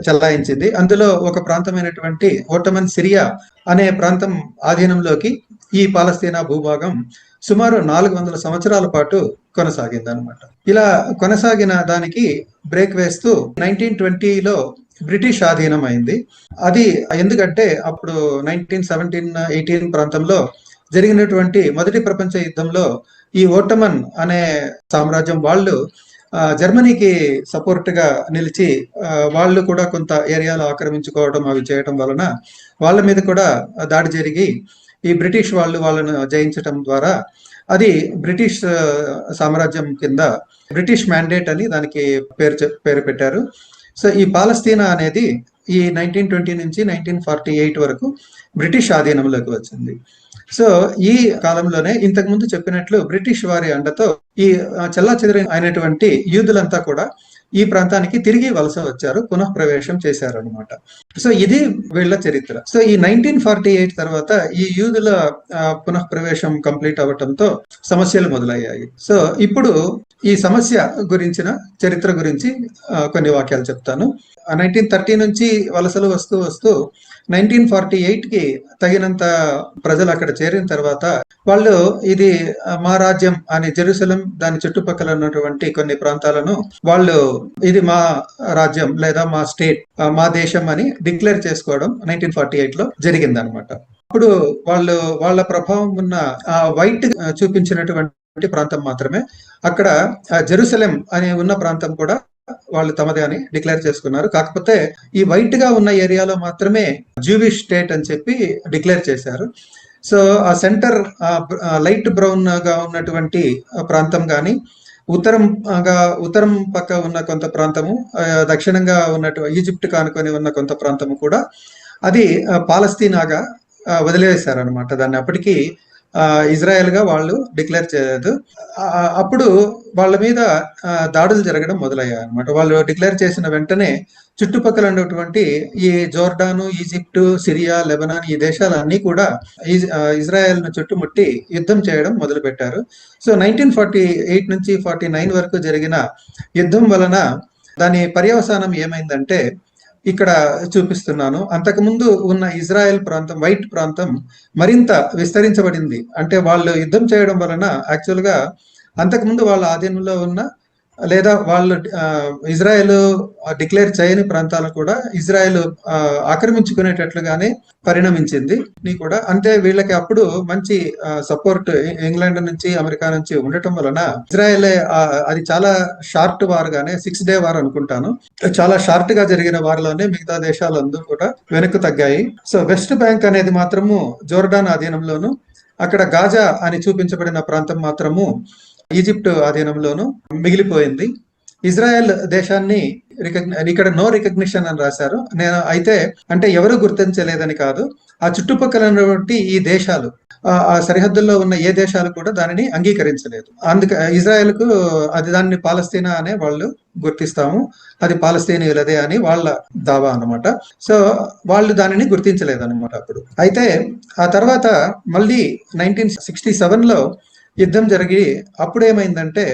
చెలాయించింది. అందులో ఒక ప్రాంతమైనటువంటి ఓటమన్ సిరియా అనే ప్రాంతం ఆధీనంలోకి ఈ పాలస్తీనా భూభాగం సుమారు 400 సంవత్సరాల పాటు కొనసాగింది అనమాట. ఇలా కొనసాగిన దానికి బ్రేక్ వేస్తూ 1920లో బ్రిటిష్ ఆధీనం అయింది. అది ఎందుకంటే అప్పుడు 1917-18 ప్రాంతంలో జరిగినటువంటి మొదటి ప్రపంచ యుద్ధంలో ఈ ఓటమన్ అనే సామ్రాజ్యం వాళ్ళు జర్మనీకి సపోర్ట్ గా నిలిచి వాళ్ళు కూడా కొంత ఏరియాలు ఆక్రమించుకోవడం అవి చేయడం వలన వాళ్ళ మీద కూడా దాడి జరిగి ఈ బ్రిటిష్ వాళ్ళను జయించడం ద్వారా అది బ్రిటిష్ సామ్రాజ్యం కింద బ్రిటిష్ మ్యాండేట్ అని దానికి పేరు పెట్టారు. సో ఈ పాలస్తీనా అనేది ఈ 1920 నుంచి 1948 వరకు బ్రిటిష్ ఆధీనంలోకి వచ్చింది. సో ఈ కాలంలోనే ఇంతకు ముందు చెప్పినట్లు బ్రిటిష్ వారి అండతో ఈ చెల్లాచెదరి అయినటువంటి యూదులంతా కూడా ఈ ప్రాంతానికి తిరిగి వలస వచ్చారు, పునః ప్రవేశం చేశారు అనమాట. సో ఇది వీళ్ళ చరిత్ర. సో ఈ 1948 తర్వాత ఈ యూదుల పునః ప్రవేశం కంప్లీట్ అవ్వటంతో సమస్యలు మొదలయ్యాయి. సో ఇప్పుడు ఈ సమస్య గురించిన చరిత్ర గురించి కొన్ని వాక్యాలు చెప్తాను. 1930 నుంచి వలసలు వస్తూ వస్తూ 1948కి తగినంత ప్రజలు అక్కడ చేరిన తర్వాత వాళ్ళు ఇది మా రాజ్యం అని జెరూసలం దాని చుట్టుపక్కల ఉన్నటువంటి కొన్ని ప్రాంతాలను వాళ్ళు ఇది మా రాజ్యం లేదా మా స్టేట్, మా దేశం అని డిక్లేర్ చేసుకోవడం 1948లో జరిగింది అనమాట. అప్పుడు వాళ్ళ ప్రభావం ఉన్న వైట్ చూపించినటువంటి ప్రాంతం మాత్రమే, అక్కడ జెరూసలం అనే ఉన్న ప్రాంతం కూడా వాళ్ళు తమదే అని డిక్లేర్ చేసుకున్నారు. కాకపోతే ఈ వైట్ గా ఉన్న ఏరియాలో మాత్రమే జూవిష్ స్టేట్ అని చెప్పి డిక్లేర్ చేశారు. సో ఆ సెంటర్ లైట్ బ్రౌన్ గా ఉన్నటువంటి ప్రాంతం కానీ ఉత్తరం పక్క ఉన్న కొంత ప్రాంతము, దక్షిణంగా ఉన్నటువంటి ఈజిప్ట్ కానుకొని ఉన్న కొంత ప్రాంతము కూడా అది పాలస్తీనాగా వదిలేశారనమాట. దాన్ని అప్పటికి ఇజ్రాయెల్ గా వాళ్ళు డిక్లేర్ చేయలేదు. అప్పుడు వాళ్ళ మీద దాడులు జరగడం మొదలయ్యాయి అనమాట. వాళ్ళు డిక్లేర్ చేసిన వెంటనే చుట్టుపక్కల ఉన్నటువంటి ఈ జోర్డాను, ఈజిప్టు, సిరియా, లెబనాన్ ఈ దేశాలన్నీ కూడా ఇజ్రాయెల్ ను చుట్టుముట్టి యుద్ధం చేయడం మొదలు పెట్టారు. సో 1948 నుంచి 49 వరకు జరిగిన యుద్ధం వలన దాని పర్యవసానం ఏమైందంటే ఇక్కడ చూపిస్తున్నాను. అంతకుముందు ఉన్న ఇజ్రాయెల్ ప్రాంతం, వైట్ ప్రాంతం మరింత విస్తరించబడింది. అంటే వాళ్ళు యుద్ధం చేయడం వలన యాక్చువల్గా అంతకుముందు వాళ్ళ ఆధీనంలో ఉన్న లేదా వాళ్ళు ఇజ్రాయెల్ డిక్లేర్ చేయని ప్రాంతాలను కూడా ఇజ్రాయెల్ ఆక్రమించుకునేటట్లుగానే పరిణమించింది కూడా. అంటే వీళ్ళకి అప్పుడు మంచి సపోర్ట్ ఇంగ్లాండ్ నుంచి, అమెరికా నుంచి ఉండటం వలన ఇజ్రాయెల్ అది చాలా షార్ట్ వార్ గానే 6 డే వార్ అనుకుంటాను, చాలా షార్ట్ గా జరిగిన వారిలోనే మిగతా దేశాలందరూ కూడా వెనక్కు తగ్గాయి. సో వెస్ట్ బ్యాంక్ అనేది మాత్రము జోర్డాన్ ఆధీనంలోను, అక్కడ గాజా అని చూపించబడిన ప్రాంతం మాత్రము ఈజిప్ట్ ఆధీనంలోను మిగిలిపోయింది. ఇజ్రాయెల్ దేశాన్ని ఇక్కడ నో రికగ్నిషన్ అని రాశారు. నేను అయితే అంటే ఎవరు గుర్తించలేదని కాదు, ఆ చుట్టుపక్కల ఉన్నటువంటి ఈ దేశాలు, ఆ సరిహద్దుల్లో ఉన్న ఏ దేశాలు కూడా దానిని అంగీకరించలేదు. అందుకే ఇజ్రాయెల్ కు అది దాన్ని పాలస్తీనా అనే వాళ్ళు గుర్తిస్తాము, అది పాలస్తీనియులదే అని వాళ్ళ దావా అన్నమాట. సో వాళ్ళు దానిని గుర్తించలేదన్నమాట అప్పుడు. అయితే ఆ తర్వాత మళ్ళీ 1967లో యుద్ధం జరిగి అప్పుడు ఏమైందంటే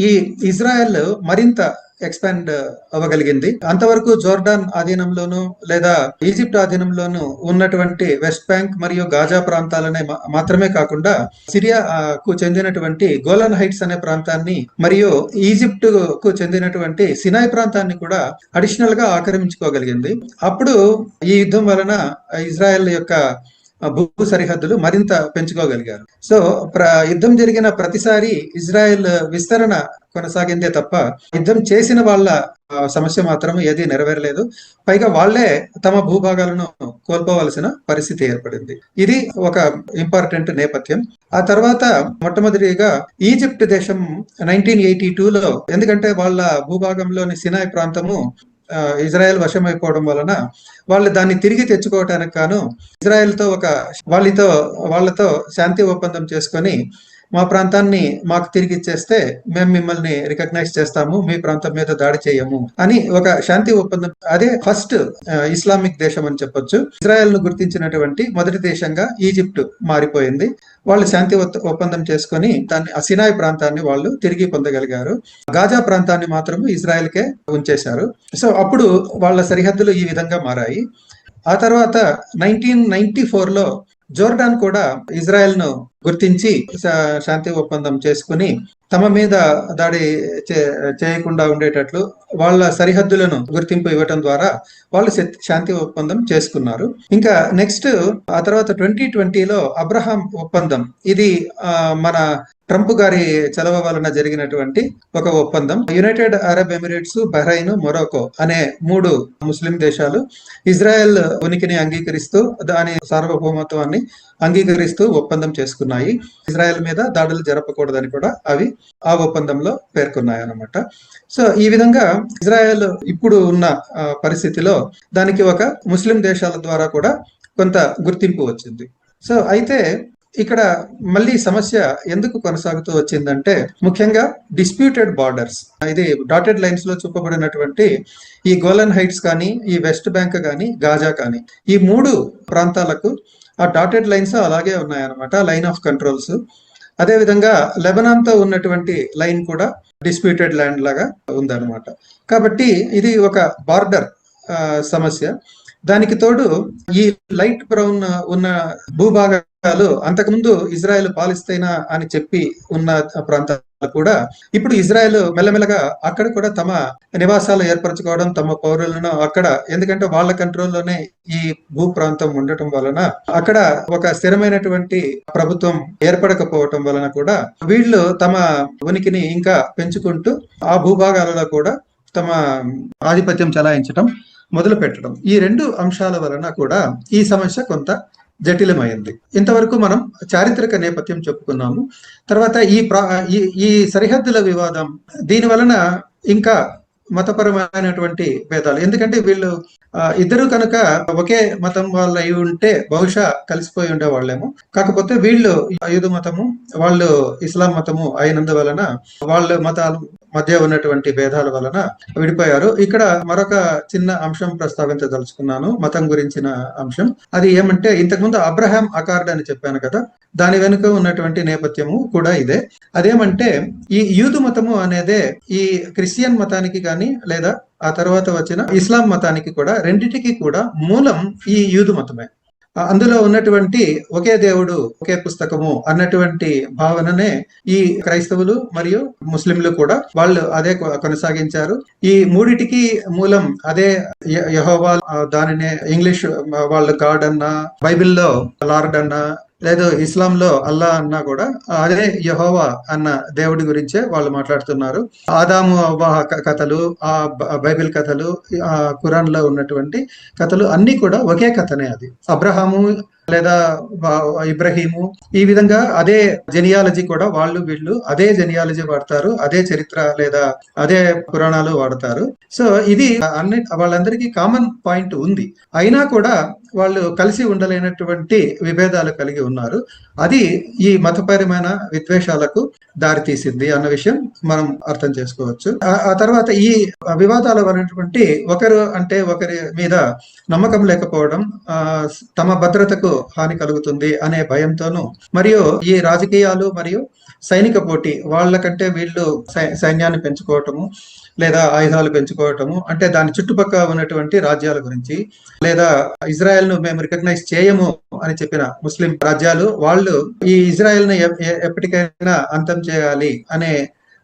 ఈ ఇజ్రాయెల్ మరింత ఎక్స్పాండ్ అవ్వగలిగింది. అంతవరకు జోర్డాన్ ఆధీనంలోను లేదా ఈజిప్ట్ ఆధీనంలోను ఉన్నటువంటి వెస్ట్ బ్యాంక్ మరియు గాజా ప్రాంతాలనే మాత్రమే కాకుండా సిరియాకు చెందినటువంటి గోలాన్ హైట్స్ అనే ప్రాంతాన్ని మరియు ఈజిప్ట్ కు చెందినటువంటి సినాయ్ ప్రాంతాన్ని కూడా అడిషనల్ గా ఆక్రమించుకోగలిగింది. అప్పుడు ఈ యుద్ధం వలన ఇజ్రాయెల్ యొక్క భూ సరిహద్దులు మరింత పెంచుకోగలిగారు. సో యుద్ధం జరిగిన ప్రతిసారి ఇజ్రాయెల్ విస్తరణ కొనసాగిందే తప్ప యుద్ధం చేసిన వాళ్ళ సమస్య మాత్రం ఏది నెరవేరలేదు. పైగా వాళ్లే తమ భూభాగాలను కోల్పోవలసిన పరిస్థితి ఏర్పడింది. ఇది ఒక ఇంపార్టెంట్ నేపథ్యం. ఆ తర్వాత మొట్టమొదటిగా ఈజిప్ట్ దేశం 1982లో, ఎందుకంటే వాళ్ళ భూభాగంలోని సినాయ్ ప్రాంతము ఇజ్రాయెల్ వశమైపోవడం వలన వాళ్ళు దాన్ని తిరిగి తెచ్చుకోవటానికి గాను ఇజ్రాయెల్తో వాళ్ళతో శాంతి ఒప్పందం చేసుకొని, మా ప్రాంతాన్ని మాకు తిరిగి ఇచ్చేస్తే మేము మిమ్మల్ని రికగ్నైజ్ చేస్తాము, మీ ప్రాంతం మీద దాడి చేయము అని ఒక శాంతి ఒప్పందం. అదే ఫస్ట్ ఇస్లామిక్ దేశం అని చెప్పొచ్చు. ఇజ్రాయెల్ ను గుర్తించినటువంటి మొదటి దేశంగా ఈజిప్ట్ మారిపోయింది. వాళ్ళు శాంతి ఒప్పందం చేసుకొని దాన్ని సినాయ్ ప్రాంతాన్ని వాళ్ళు తిరిగి పొందగలిగారు. గాజా ప్రాంతాన్ని మాత్రం ఇజ్రాయెల్కే ఉంచేశారు. సో అప్పుడు వాళ్ళ సరిహద్దులు ఈ విధంగా మారాయి. ఆ తర్వాత 1994లో జోర్డాన్ కూడా ఇజ్రాయెల్ ను గుర్తించి శాంతి ఒప్పందం చేసుకుని తమ మీద దాడి చేయకుండా ఉండేటట్లు వాళ్ళ సరిహద్దులను గుర్తింపు ఇవ్వటం ద్వారా వాళ్ళు శాంతి ఒప్పందం చేసుకున్నారు. ఇంకా నెక్స్ట్ ఆ తర్వాత 2020లో అబ్రహాం ఒప్పందం, ఇది మన ట్రంప్ గారి చలవ వలన జరిగినటువంటి ఒక ఒప్పందం. United Arab Emirates, Bahrain, Morocco అనే 3 ముస్లిం దేశాలు ఇజ్రాయెల్ ఉనికిని అంగీకరిస్తూ దాని సార్వభౌమత్వాన్ని అంగీకరిస్తూ ఒప్పందం చేసుకున్నాయి. ఇజ్రాయెల్ మీద దాడులు జరపకూడదని కూడా అవి ఆ ఒప్పందంలో పేర్కొన్నాయి అన్నమాట. సో ఈ విధంగా ఇజ్రాయెల్ ఇప్పుడు ఉన్న పరిస్థితిలో దానికి ఒక ముస్లిం దేశాల ద్వారా కూడా కొంత గుర్తింపు వచ్చింది. సో అయితే ఇక్కడ మళ్ళీ సమస్య ఎందుకు కొనసాగుతూ వచ్చిందంటే, ముఖ్యంగా డిస్ప్యూటెడ్ బార్డర్స్. ఇది డాటెడ్ లైన్స్ లో చూపబడినటువంటి ఈ గోలన్ హైట్స్ కానీ, ఈ వెస్ట్ బ్యాంక్ కానీ, గాజా కానీ, ఈ 3 ప్రాంతాలకు ఆ డాటెడ్ లైన్స్ అలాగే ఉన్నాయన్నమాట, లైన్ ఆఫ్ కంట్రోల్స్. అదేవిధంగా లెబనాన్ తో ఉన్నటువంటి లైన్ కూడా డిస్ప్యూటెడ్ ల్యాండ్ లాగా ఉందన్నమాట. కాబట్టి ఇది ఒక బార్డర్ సమస్య. దానికి తోడు ఈ లైట్ బ్రౌన్ ఉన్న భూభాగాలు అంతకుముందు ఇజ్రాయెల్ పాలిస్తైనా అని చెప్పి ఉన్న ప్రాంతాలు కూడా ఇప్పుడు ఇజ్రాయెల్ మెల్లమెల్లగా అక్కడ కూడా తమ నివాసాలు ఏర్పరచుకోవడం, తమ పౌరులను అక్కడ, ఎందుకంటే వాళ్ళ కంట్రోల్లోనే ఈ భూ ప్రాంతం ఉండటం వలన అక్కడ ఒక స్థిరమైనటువంటి ప్రభుత్వం ఏర్పడకపోవటం వలన కూడా వీళ్ళు తమ ఉనికిని ఇంకా పెంచుకుంటూ ఆ భూభాగాలలో కూడా తమ ఆధిపత్యం చెలాయించడం మొదలు పెట్టడం. ఈ 2 అంశాల వలన కూడా ఈ సమస్య కొంత జటిలమైంది. ఇంతవరకు మనం చారిత్రక నేపథ్యం చెప్పుకున్నాము. తర్వాత ఈ సరిహద్దుల వివాదం, దీని వలన ఇంకా మతపరమైనటువంటి భేదాలు, ఎందుకంటే వీళ్ళు ఇద్దరు కనుక ఒకే మతం వాళ్ళు అయి ఉంటే బహుశా కలిసిపోయి ఉండేవాళ్ళేమో. కాకపోతే వీళ్ళు యూదు మతము, వాళ్ళు ఇస్లాం మతము అయినందువలన వాళ్ళ మతాల మధ్య ఉన్నటువంటి భేదాల వలన విడిపోయారు. ఇక్కడ మరొక చిన్న అంశం ప్రస్తావించదలుచుకున్నాను, మతం గురించిన అంశం. అది ఏమంటే, ఇంతకుముందు అబ్రహాం అకార్డ్ అని చెప్పాను కదా, దాని వెనుక ఉన్నటువంటి నేపథ్యము కూడా ఇదే. అదేమంటే, ఈ యూదు మతము అనేదే ఈ క్రిస్టియన్ మతానికి కానీ లేదా ఆ తర్వాత వచ్చిన ఇస్లాం మతానికి కూడా, రెండిటికి కూడా మూలం ఈ యూదు మతమే. అందులో ఉన్నటువంటి ఒకే దేవుడు ఒకే పుస్తకము అన్నటువంటి భావననే ఈ క్రైస్తవులు మరియు ముస్లింలు కూడా వాళ్ళు అదే కొనసాగించారు. ఈ మూడిటికి మూలం అదే యెహోవా. దానినే ఇంగ్లీష్ వాళ్ళు గాడ్ అన్నా, బైబిల్లో లార్డ్ అన్నా, లేదు ఇస్లాంలో అల్లా అన్నా కూడా అదే యెహోవా అన్న దేవుడి గురించే వాళ్ళు మాట్లాడుతున్నారు. ఆదాము అవ్వ కథలు, ఆ బైబిల్ కథలు, ఆ ఖురాన్ లో ఉన్నటువంటి కథలు అన్ని కూడా ఒకే కథనే. అది అబ్రహాము లేదా ఇబ్రహీము, ఈ విధంగా అదే జెనియాలజీ కూడా వాళ్ళు వీళ్ళు అదే జెనియాలజీ వాడతారు, అదే చరిత్ర లేదా అదే పురాణాలు వాడతారు. సో ఇది వాళ్ళందరికీ కామన్ పాయింట్ ఉంది. అయినా కూడా వాళ్ళు కలిసి ఉండలేనటువంటి విభేదాలు కలిగి ఉన్నారు. అది ఈ మతపరమైన విద్వేషాలకు దారితీసింది అన్న విషయం మనం అర్థం చేసుకోవచ్చు. ఆ తర్వాత ఈ వివాదాల వలనటువంటి ఒకరి మీద నమ్మకం లేకపోవడం, తమ భద్రతకు హాని కలుగుతుంది అనే భయంతోనూ, మరియు ఈ రాజకీయాలు మరియు సైనిక పోటీ, వాళ్ళకంటే వీళ్ళు సైన్యాన్ని పెంచుకోవటము లేదా ఆయుధాలు పెంచుకోవటము, అంటే దాని చుట్టుపక్కల ఉన్నటువంటి రాజ్యాల గురించి, లేదా ఇజ్రాయెల్ ను మేము రికగ్నైజ్ చేయము అని చెప్పిన ముస్లిం రాజ్యాలు వాళ్ళు ఈ ఇజ్రాయెల్ ను ఎప్పటికైనా అంతం చేయాలి అనే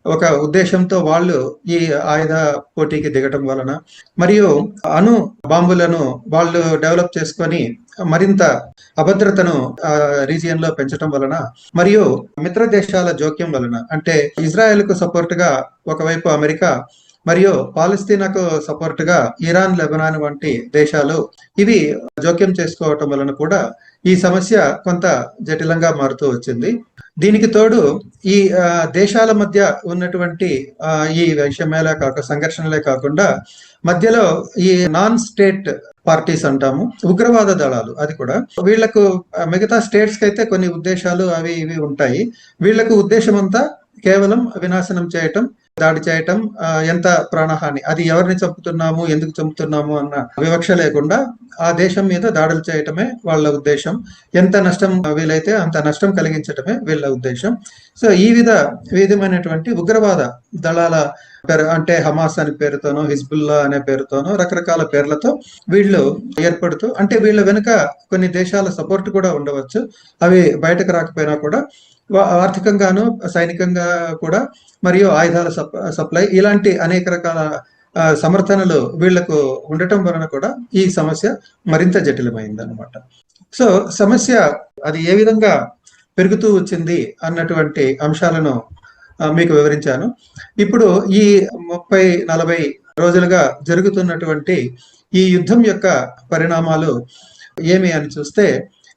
ఒక ఉద్దేశంతో వాళ్ళు ఈ ఆయుధ పోటీకి దిగటం వలన, మరియు అణు బాంబులను వాళ్ళు డెవలప్ చేసుకొని మరింత అభద్రతను రీజియన్ లో పెంచడం వలన, మరియు మిత్ర దేశాల జోక్యం వలన, అంటే ఇజ్రాయెల్ కు సపోర్ట్ గా ఒకవైపు అమెరికా మరియు పాలస్తీనాకు సపోర్ట్ గా ఇరాన్, లెబనాన్ వంటి దేశాలు ఇవి జోక్యం చేసుకోవటం వలన కూడా ఈ సమస్య కొంత జటిలంగా మారుతూ వచ్చింది. దీనికి తోడు ఈ దేశాల మధ్య ఉన్నటువంటి ఈ వైషమ్యాలే సంఘర్షణలే కాకుండా మధ్యలో ఈ నాన్ స్టేట్ పార్టీస్ అంటాము, ఉగ్రవాద దళాలు, అది కూడా వీళ్లకు మిగతా స్టేట్స్ కి అయితే కొన్ని ఉద్దేశాలు అవి ఇవి ఉంటాయి. వీళ్లకు ఉద్దేశం అంతా కేవలం వినాశనం చేయటం, దాడి చేయటం, ఎంత ప్రాణహాని, అది ఎవరిని చంపుతున్నాము, ఎందుకు చంపుతున్నాము అన్న వివక్ష లేకుండా ఆ దేశం మీద దాడులు చేయటమే వాళ్ళ ఉద్దేశం. ఎంత నష్టం వీలైతే అంత నష్టం కలిగించటమే వీళ్ళ ఉద్దేశం. సో ఈ విధమైనటువంటి ఉగ్రవాద దళాల అంటే హమాస్ అనే పేరుతోనో, హిజ్బుల్లా అనే పేరుతోనో, రకరకాల పేర్లతో వీళ్ళు ఏర్పడుతూ, అంటే వీళ్ళ వెనుక కొన్ని దేశాల సపోర్ట్ కూడా ఉండవచ్చు, అవి బయటకు రాకపోయినా కూడా ఆర్థికంగాను, సైనికంగా కూడా, మరియు ఆయుధాల సప్లై, ఇలాంటి అనేక రకాల సమర్థనలు వీళ్లకు ఉండటం వలన కూడా ఈ సమస్య మరింత జటిలమైంది అనమాట. సో సమస్య అది ఏ విధంగా పెరుగుతూ వచ్చింది అన్నటువంటి అంశాలను మీకు వివరించాను. ఇప్పుడు ఈ 30-40 రోజులుగా జరుగుతున్నటువంటి ఈ యుద్ధం యొక్క పరిణామాలు ఏమి అని చూస్తే,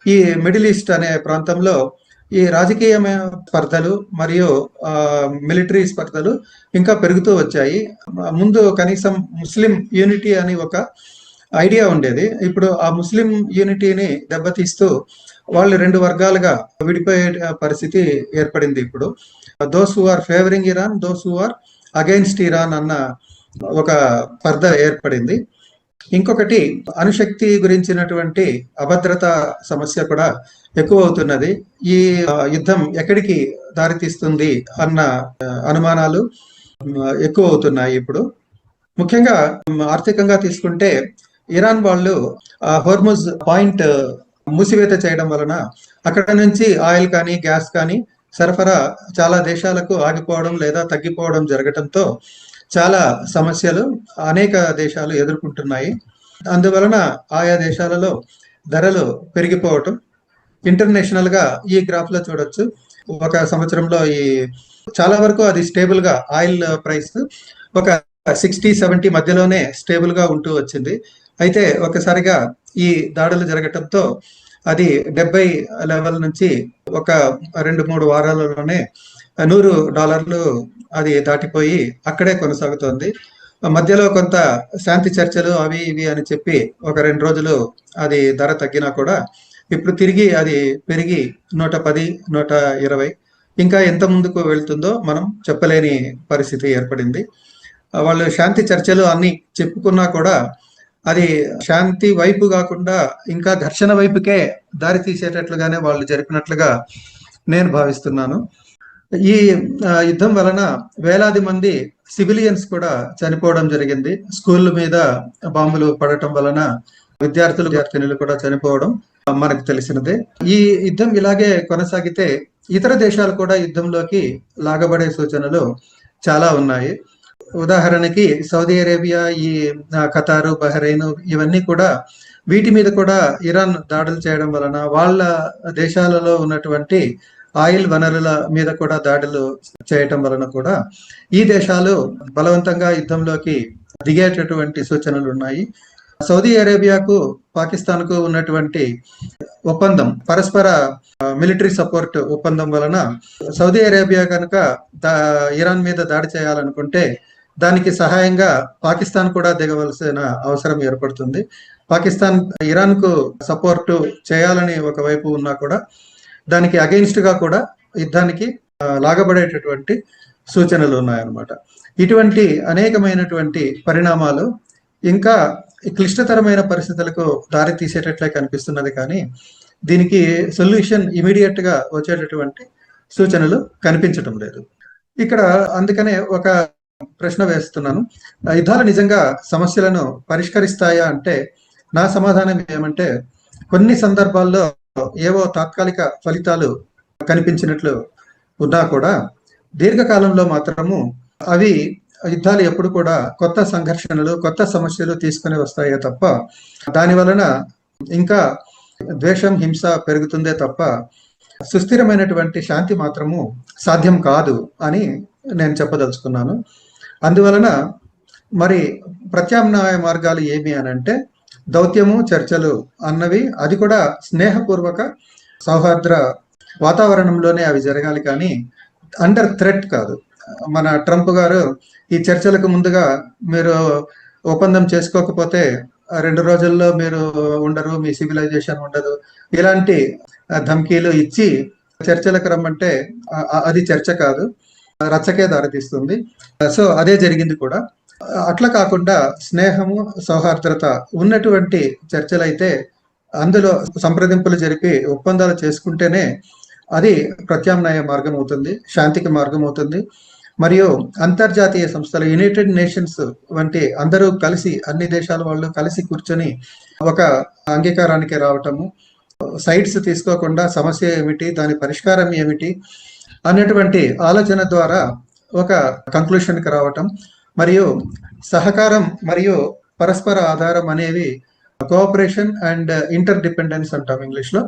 ఈ మిడిల్ ఈస్ట్ అనే ప్రాంతంలో ఈ రాజకీయమైన స్పర్ధలు మరియు మిలిటరీ స్పర్ధలు ఇంకా పెరుగుతూ వచ్చాయి. ముందు కనీసం ముస్లిం యూనిటీ అని ఒక ఐడియా ఉండేది. ఇప్పుడు ఆ ముస్లిం యూనిటీని దెబ్బతీస్తూ వాళ్ళు 2 వర్గాలుగా విడిపోయే పరిస్థితి ఏర్పడింది. ఇప్పుడు those who are favouring Iran, those who are against Iran అన్న ఒక స్పర్ధ ఏర్పడింది. ఇంకొకటి అణుశక్తి గురించినటువంటి అభద్రత సమస్య కూడా ఎక్కువ అవుతున్నది. ఈ యుద్ధం ఎక్కడికి దారితీస్తుంది అన్న అనుమానాలు ఎక్కువ అవుతున్నాయి. ఇప్పుడు ముఖ్యంగా ఆర్థికంగా తీసుకుంటే, ఇరాన్ వాళ్ళు హోర్ముజ్ పాయింట్ మూసివేత చేయడం వలన అక్కడ నుంచి ఆయిల్ కానీ గ్యాస్ కానీ సరఫరా చాలా దేశాలకు ఆగిపోవడం లేదా తగ్గిపోవడం జరగటంతో చాలా సమస్యలు అనేక దేశాలు ఎదుర్కొంటున్నాయి. అందువలన ఆయా దేశాలలో ధరలు పెరిగిపోవటం ఇంటర్నేషనల్ గా ఈ గ్రాఫ్ లో చూడొచ్చు. ఒక సంవత్సరంలో ఈ చాలా వరకు అది స్టేబుల్ గా, ఆయిల్ ప్రైస్ ఒక 60-70 మధ్యలోనే స్టేబుల్ గా ఉంటూ వచ్చింది. అయితే ఒకసారిగా ఈ దాడులు జరగటంతో అది 70 లెవెల్ నుంచి ఒక 2-3 వారాలలోనే $100 అది దాటిపోయి అక్కడే కొనసాగుతోంది. మధ్యలో కొంత శాంతి చర్చలు అవి ఇవి అని చెప్పి ఒక 2 రోజులు అది ధర తగ్గినా కూడా ఇప్పుడు తిరిగి అది పెరిగి 110-120 ఇంకా ఎంత ముందుకు వెళ్తుందో మనం చెప్పలేని పరిస్థితి ఏర్పడింది. వాళ్ళు శాంతి చర్చలు అన్ని చెప్పుకున్నా కూడా అది శాంతి వైపు కాకుండా ఇంకా ఘర్షణ వైపుకే దారి తీసేటట్లుగానే వాళ్ళు జరిపినట్లుగా నేను భావిస్తున్నాను. ఈ యుద్ధం వలన వేలాది మంది సివిలియన్స్ కూడా చనిపోవడం జరిగింది. స్కూళ్ళ మీద బాంబులు పడటం వలన విద్యార్థినులు కూడా చనిపోవడం మనకు తెలిసినదే. ఈ యుద్ధం ఇలాగే కొనసాగితే ఇతర దేశాలు కూడా యుద్ధంలోకి లాగబడే సూచనలు చాలా ఉన్నాయి. ఉదాహరణకి సౌదీ అరేబియా, ఈ ఖతారు, బహ్రెయిన్ ఇవన్నీ కూడా వీటి మీద కూడా ఇరాన్ దాడులు చేయడం వలన వాళ్ళ దేశాలలో ఉన్నటువంటి ఆయిల్ వనరుల మీద కూడా దాడులు చేయటం వలన కూడా ఈ దేశాలు బలవంతంగా యుద్ధంలోకి దిగేటటువంటి సూచనలు ఉన్నాయి. సౌదీ అరేబియాకు, పాకిస్తాన్కు ఉన్నటువంటి ఒప్పందం, పరస్పర మిలిటరీ సపోర్ట్ ఒప్పందం వలన సౌదీ అరేబియా కనుక ఇరాన్ మీద దాడి చేయాలనుకుంటే దానికి సహాయంగా పాకిస్తాన్ కూడా దిగవలసిన అవసరం ఏర్పడుతుంది. పాకిస్తాన్ ఇరాన్ కు సపోర్ట్ చేయాలని ఒకవైపు ఉన్నా కూడా దానికి అగెయిన్స్ట్ గా కూడా యుద్ధానికి లాగబడేటటువంటి సూచనలు ఉన్నాయన్నమాట. ఇటువంటి అనేకమైనటువంటి పరిణామాలు ఇంకా క్లిష్టతరమైన పరిస్థితులకు దారి తీసేటట్లే కనిపిస్తున్నది, కానీ దీనికి సొల్యూషన్ ఇమీడియట్ గా వచ్చేటటువంటి సూచనలు కనిపించటం లేదు. ఇక్కడ అందుకనే ఒక ప్రశ్న వేస్తున్నాను, యుద్ధాలు నిజంగా సమస్యలను పరిష్కరిస్తాయా అంటే నా సమాధానం ఏమంటే, కొన్ని సందర్భాల్లో ఏవో తాత్కాలిక ఫలితాలు కనిపించినట్లు ఉన్నా కూడా దీర్ఘకాలంలో మాత్రము అవి యుద్ధాలు ఎప్పుడు కూడా కొత్త సంఘర్షణలు, కొత్త సమస్యలు తీసుకుని వస్తాయే తప్ప దాని వలన ఇంకా ద్వేషం, హింస పెరుగుతుందే తప్ప సుస్థిరమైనటువంటి శాంతి మాత్రము సాధ్యం కాదు అని నేను చెప్పదలుచుకున్నాను. అందువలన మరి ప్రత్యామ్నాయ మార్గాలు ఏమి అని అంటే దౌత్యము, చర్చలు అన్నవి అది కూడా స్నేహపూర్వక సౌహార్ద వాతావరణంలోనే అవి జరగాలి, కానీ అండర్ థ్రెట్ కాదు. మన ట్రంప్ గారు ఈ చర్చలకు ముందుగా మీరు ఒప్పందం చేసుకోకపోతే 2 రోజుల్లో మీరు ఉండరు, మీ సివిలైజేషన్ ఉండదు, ఇలాంటి ధమ్కీలు ఇచ్చి చర్చలకు రమ్మంటే అది చర్చ కాదు, రచ్చకే దారితీస్తుంది. సో అదే జరిగింది కూడా. అట్లా కాకుండా స్నేహము, సౌహార్ద్రత ఉన్నటువంటి చర్చలైతే అందులో సంప్రదింపులు జరిపి ఒప్పందాలు చేసుకుంటేనే అది ప్రత్యామ్నాయ మార్గం అవుతుంది, శాంతికి మార్గం అవుతుంది. మరియు అంతర్జాతీయ సంస్థలు, యునైటెడ్ నేషన్స్ వంటి అందరూ కలిసి, అన్ని దేశాల వాళ్ళు కలిసి కూర్చొని ఒక అంగీకారానికి రావటము, సైడ్స్ తీసుకోకుండా సమస్య ఏమిటి, దాని పరిష్కారం ఏమిటి అనేటువంటి ఆలోచన ద్వారా ఒక కంక్లూషన్కి రావటం, మరియు సహకారం మరియు పరస్పర ఆధారం అనేవి కోఆపరేషన్ అండ్ ఇంటర్ డిపెండెన్స్ అంటాం ఇంగ్లీష్లో.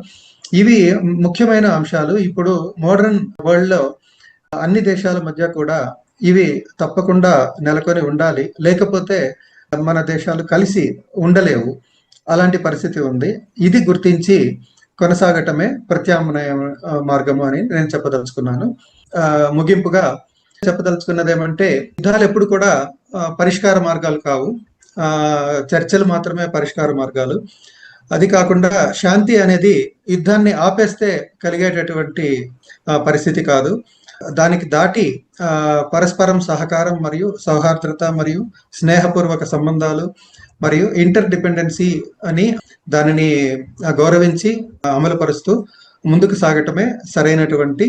ఇవి ముఖ్యమైన అంశాలు. ఇప్పుడు మోడర్న్ వరల్డ్ లో అన్ని దేశాల మధ్య కూడా ఇవి తప్పకుండా నెలకొని ఉండాలి, లేకపోతే మన దేశాలు కలిసి ఉండలేవు. అలాంటి పరిస్థితి ఉంది. ఇది గుర్తించి కొనసాగటమే ప్రత్యామ్నాయ మార్గము అని నేను చెప్పదలుచుకున్నాను. ముగింపుగా చెప్పదలుచుకున్నది ఏమంటే యుద్ధాలు ఎప్పుడు కూడా పరిష్కార మార్గాలు కావు, చర్చలు మాత్రమే పరిష్కార మార్గాలు. అది కాకుండా శాంతి అనేది యుద్ధాన్ని ఆపేస్తే కలిగేటటువంటి పరిస్థితి కాదు. దానికి దాటి పరస్పరం సహకారం మరియు సౌహార్ద్రత మరియు స్నేహపూర్వక సంబంధాలు మరియు ఇంటర్ డిపెండెన్సీ అని దానిని గౌరవించి అమలుపరుస్తూ ముందుకు సాగటమే సరైనటువంటి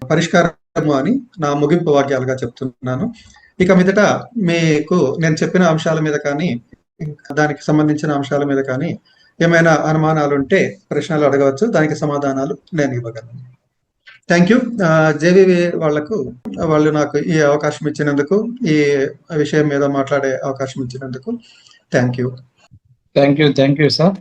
పరిష్కారము అని నా ముగింపు వాక్యాలుగా చెప్తున్నాను. ఇక మీదట మీకు నేను చెప్పిన అంశాల మీద కానీ దానికి సంబంధించిన అంశాల మీద కానీ ఏమైనా అనుమానాలు ఉంటే ప్రశ్నలు అడగవచ్చు, దానికి సమాధానాలు నేను ఇవ్వగలను. Thank you. జేవివి వాళ్ళు నాకు ఈ అవకాశం ఇచ్చినందుకు, ఈ విషయం మీద మాట్లాడే అవకాశం ఇచ్చినందుకు thank you. Thank you sir.